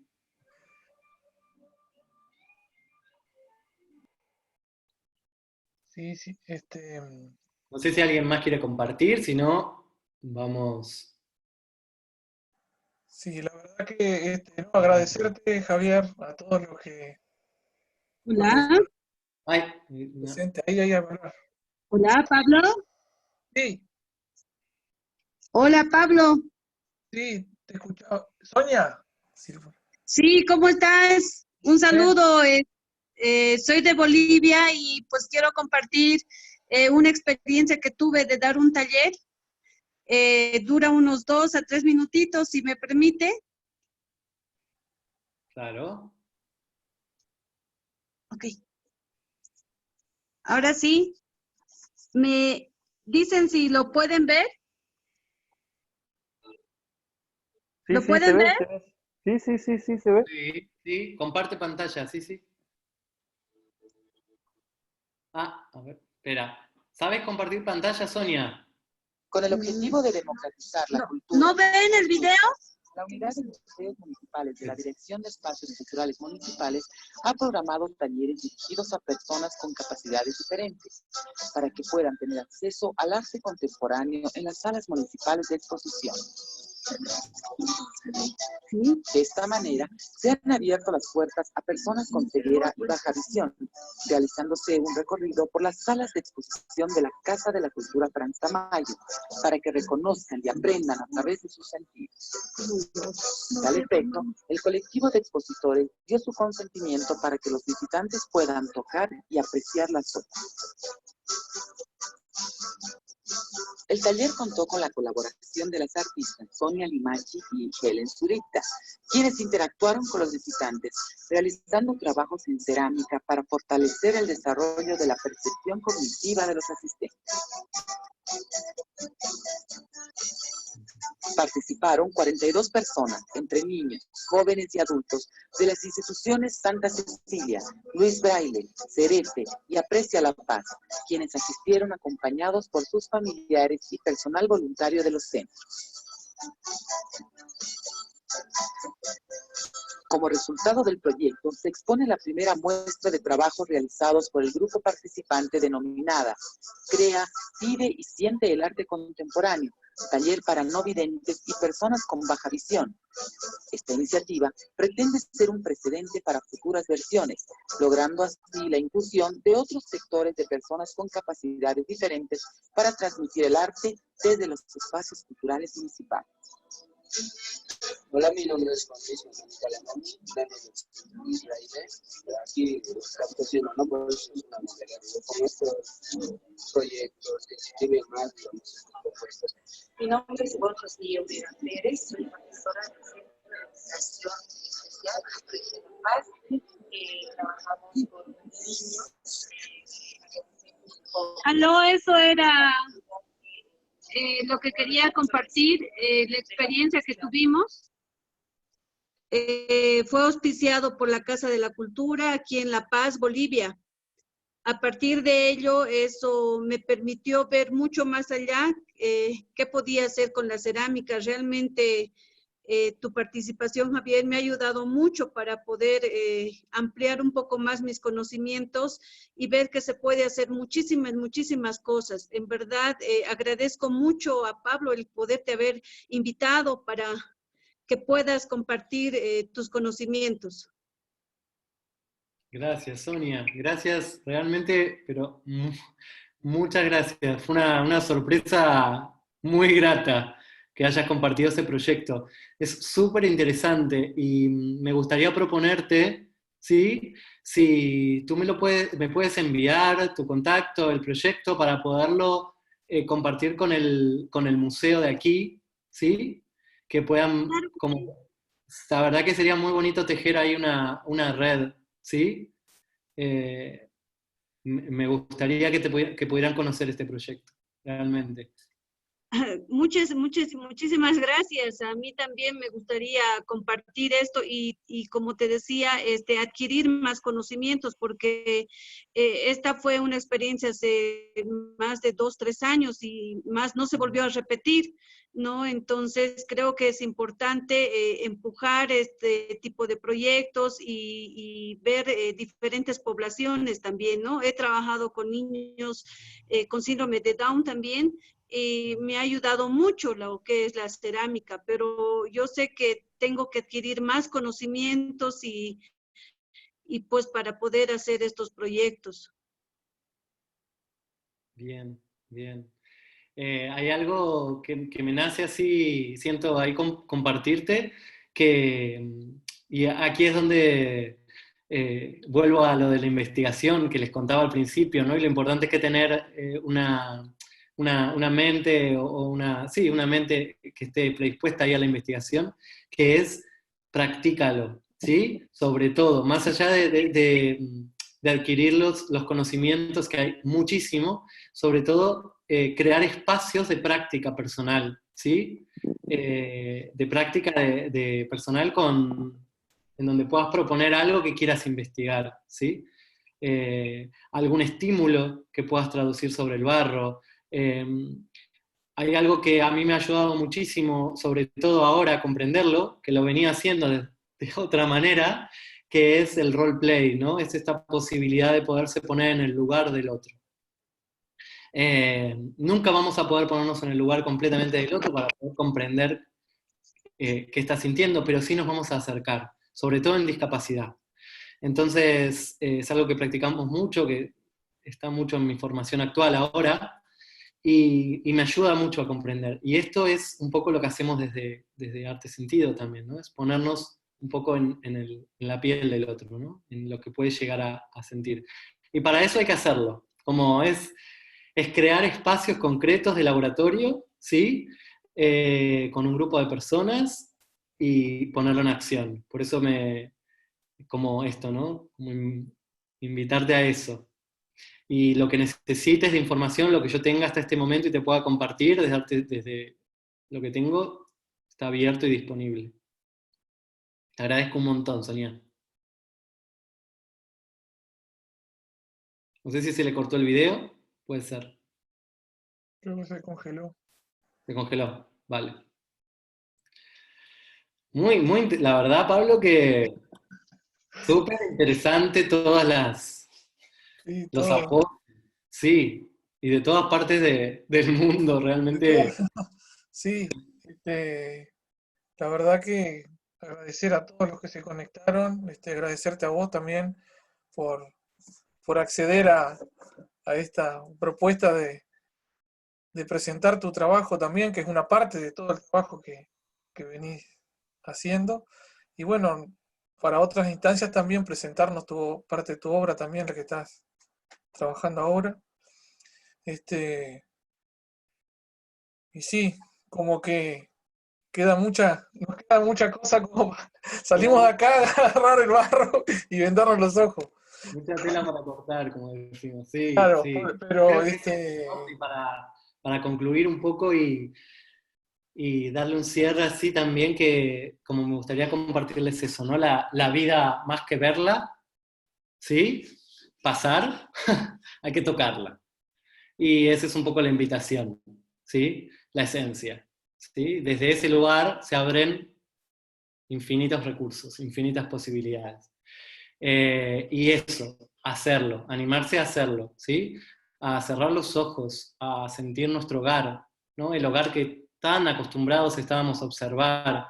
Sí, No sé si alguien más quiere compartir, si no, vamos. Sí, la verdad que agradecerte, Javier, a todos los que... Hola. Presente. Ahí, a hablar. Hola, Pablo. Sí. Hola, Pablo. Sí, te escuchaba. ¿Sonia? Sí, ¿cómo estás? Un saludo. Soy de Bolivia y pues quiero compartir una experiencia que tuve de dar un taller. Dura unos 2 a 3 minutitos, si me permite. Claro. Ok. Ahora sí. ¿Me dicen si lo pueden ver? Sí, ¿Lo sí, pueden ver? Sí, se ve. Sí, comparte pantalla, sí. A ver, espera. ¿Sabes compartir pantalla, Sonia? Con el objetivo de democratizar la cultura. ¿No ven el video? La unidad de museos municipales de la Dirección de Espacios Culturales Municipales ha programado talleres dirigidos a personas con capacidades diferentes para que puedan tener acceso al arte contemporáneo en las salas municipales de exposición. De esta manera, se han abierto las puertas a personas con ceguera y baja visión, realizándose un recorrido por las salas de exposición de la Casa de la Cultura Franz Tamayo, para que reconozcan y aprendan a través de sus sentidos. A tal efecto, el colectivo de expositores dio su consentimiento para que los visitantes puedan tocar y apreciar las obras. El taller contó con la colaboración de las artistas Sonia Limachi y Helen Zurita, quienes interactuaron con los visitantes, realizando trabajos en cerámica para fortalecer el desarrollo de la percepción cognitiva de los asistentes. Participaron 42 personas, entre niños, jóvenes y adultos, de las instituciones Santa Cecilia, Luis Braille, Cerete y Aprecia la Paz, quienes asistieron acompañados por sus familiares y personal voluntario de los centros. Como resultado del proyecto, se expone la primera muestra de trabajos realizados por el grupo participante denominada Crea, Vive y Siente el Arte Contemporáneo, taller para no videntes y personas con baja visión. Esta iniciativa pretende ser un precedente para futuras versiones, logrando así la inclusión de otros sectores de personas con capacidades diferentes para transmitir el arte desde los espacios culturales municipales. Hola, mi nombre es Juan Luis Alemán, vengo de Luis Braille. Aquí estamos haciendo una materia con estos proyectos que escriben más de las propuestas. Mi nombre es Ivonne Rosillo Pérez, soy profesora del Centro de Educación Especial de La Paz. Trabajamos con niños. Aló, eso era lo que quería compartir, la experiencia que tuvimos. Fue auspiciado por la Casa de la Cultura aquí en La Paz, Bolivia. A partir de ello, eso me permitió ver mucho más allá qué podía hacer con la cerámica. Realmente tu participación, Javier, me ha ayudado mucho para poder ampliar un poco más mis conocimientos y ver que se puede hacer muchísimas cosas. En verdad, agradezco mucho a Pablo el poderte haber invitado para que puedas compartir tus conocimientos. Gracias, Sonia. Gracias, realmente, pero muchas gracias. Fue una sorpresa muy grata que hayas compartido ese proyecto. Es súper interesante y me gustaría proponerte, ¿sí? Si tú me puedes enviar tu contacto, el proyecto, para poderlo compartir con el museo de aquí, ¿sí? Que puedan, como, la verdad que sería muy bonito tejer ahí una red, ¿sí? Me gustaría que pudieran conocer este proyecto, realmente. Muchísimas gracias. A mí también me gustaría compartir esto y como te decía, adquirir más conocimientos, porque esta fue una experiencia hace más de 2, 3 años y más no se volvió a repetir, ¿no? Entonces creo que es importante empujar este tipo de proyectos y ver diferentes poblaciones también, ¿no? He trabajado con niños con síndrome de Down también, y me ha ayudado mucho lo que es la cerámica, pero yo sé que tengo que adquirir más conocimientos y pues para poder hacer estos proyectos. Bien, bien. Hay algo que me nace así, siento ahí compartirte, y aquí es donde vuelvo a lo de la investigación que les contaba al principio, ¿no? Y lo importante es que tener una mente, una mente que esté predispuesta ahí a la investigación, que es practícalo, ¿sí? Sobre todo, más allá de adquirir los conocimientos, que hay muchísimo, sobre todo crear espacios de práctica personal, ¿sí? De práctica de personal en donde puedas proponer algo que quieras investigar, ¿sí? Algún estímulo que puedas traducir sobre el barro. Hay algo que a mí me ha ayudado muchísimo, sobre todo ahora a comprenderlo, que lo venía haciendo de otra manera, que es el roleplay, ¿no? Es esta posibilidad de poderse poner en el lugar del otro. Nunca vamos a poder ponernos en el lugar completamente del otro para poder comprender qué está sintiendo, pero sí nos vamos a acercar, sobre todo en discapacidad. Entonces, es algo que practicamos mucho, que está mucho en mi formación actual ahora, y me ayuda mucho a comprender. Y esto es un poco lo que hacemos desde Arte Sentido también, ¿no? Es ponernos un poco en la piel del otro, ¿no? En lo que puede llegar a sentir. Y para eso hay que hacerlo, como es crear espacios concretos de laboratorio, ¿sí? Con un grupo de personas y ponerlo en acción. Por eso como esto, ¿no? Como invitarte a eso. Y lo que necesites de información, lo que yo tenga hasta este momento y te pueda compartir, desde lo que tengo, está abierto y disponible. Te agradezco un montón, Sonia. No sé si se le cortó el video, puede ser. Creo que se congeló. Se congeló, vale. La verdad, Pablo, que súper interesante todas Sí, los todo. aportes, sí, y de todas partes del mundo, realmente. Sí, la verdad que agradecer a todos los que se conectaron, agradecerte a vos también por acceder a esta propuesta de presentar tu trabajo también, que es una parte de todo el trabajo que venís haciendo. Y bueno, para otras instancias también presentarnos parte de tu obra también, la que estás trabajando ahora. Y sí, como que nos queda mucha cosa como salimos de acá a agarrar el barro y vendarnos los ojos. Mucha tela para cortar, como decimos, sí, Claro, sí. pero Y para concluir un poco y darle un cierre así también, que como me gustaría compartirles eso, ¿no? La vida, más que verla, ¿sí? Pasar, hay que tocarla. Y esa es un poco la invitación, ¿sí? La esencia, ¿sí? Desde ese lugar se abren infinitos recursos, infinitas posibilidades. Y eso, hacerlo, animarse a hacerlo, ¿sí? A cerrar los ojos, a sentir nuestro hogar, ¿no? El hogar que tan acostumbrados estábamos a observar,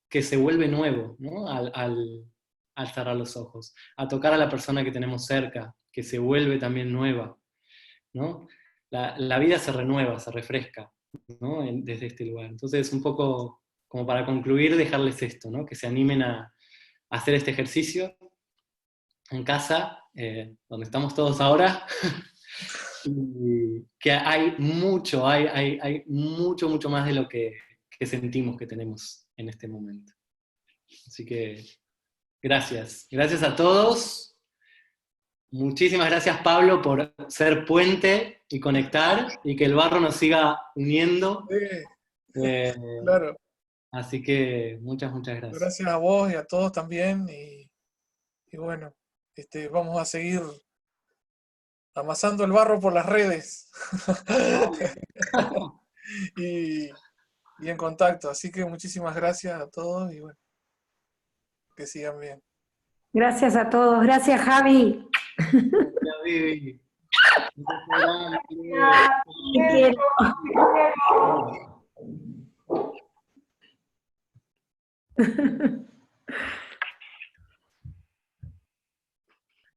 que se vuelve nuevo, ¿no? Al cerrar los ojos, a tocar a la persona que tenemos cerca, que se vuelve también nueva, ¿no? La vida se renueva, se refresca, ¿no? Desde este lugar. Entonces, un poco como para concluir, dejarles esto, ¿no? Que se animen a hacer este ejercicio en casa, donde estamos todos ahora, y que hay mucho más de lo que sentimos que tenemos en este momento. Así que, gracias. Gracias a todos. Muchísimas gracias, Pablo, por ser puente y conectar, y que el barro nos siga uniendo. Claro. Así que muchas gracias. Gracias a vos y a todos también. Y bueno, vamos a seguir amasando el barro por las redes. y en contacto. Así que muchísimas gracias a todos y bueno, que sigan bien. Gracias a todos. Gracias, Javi. Gracias, Vivi. Te quiero.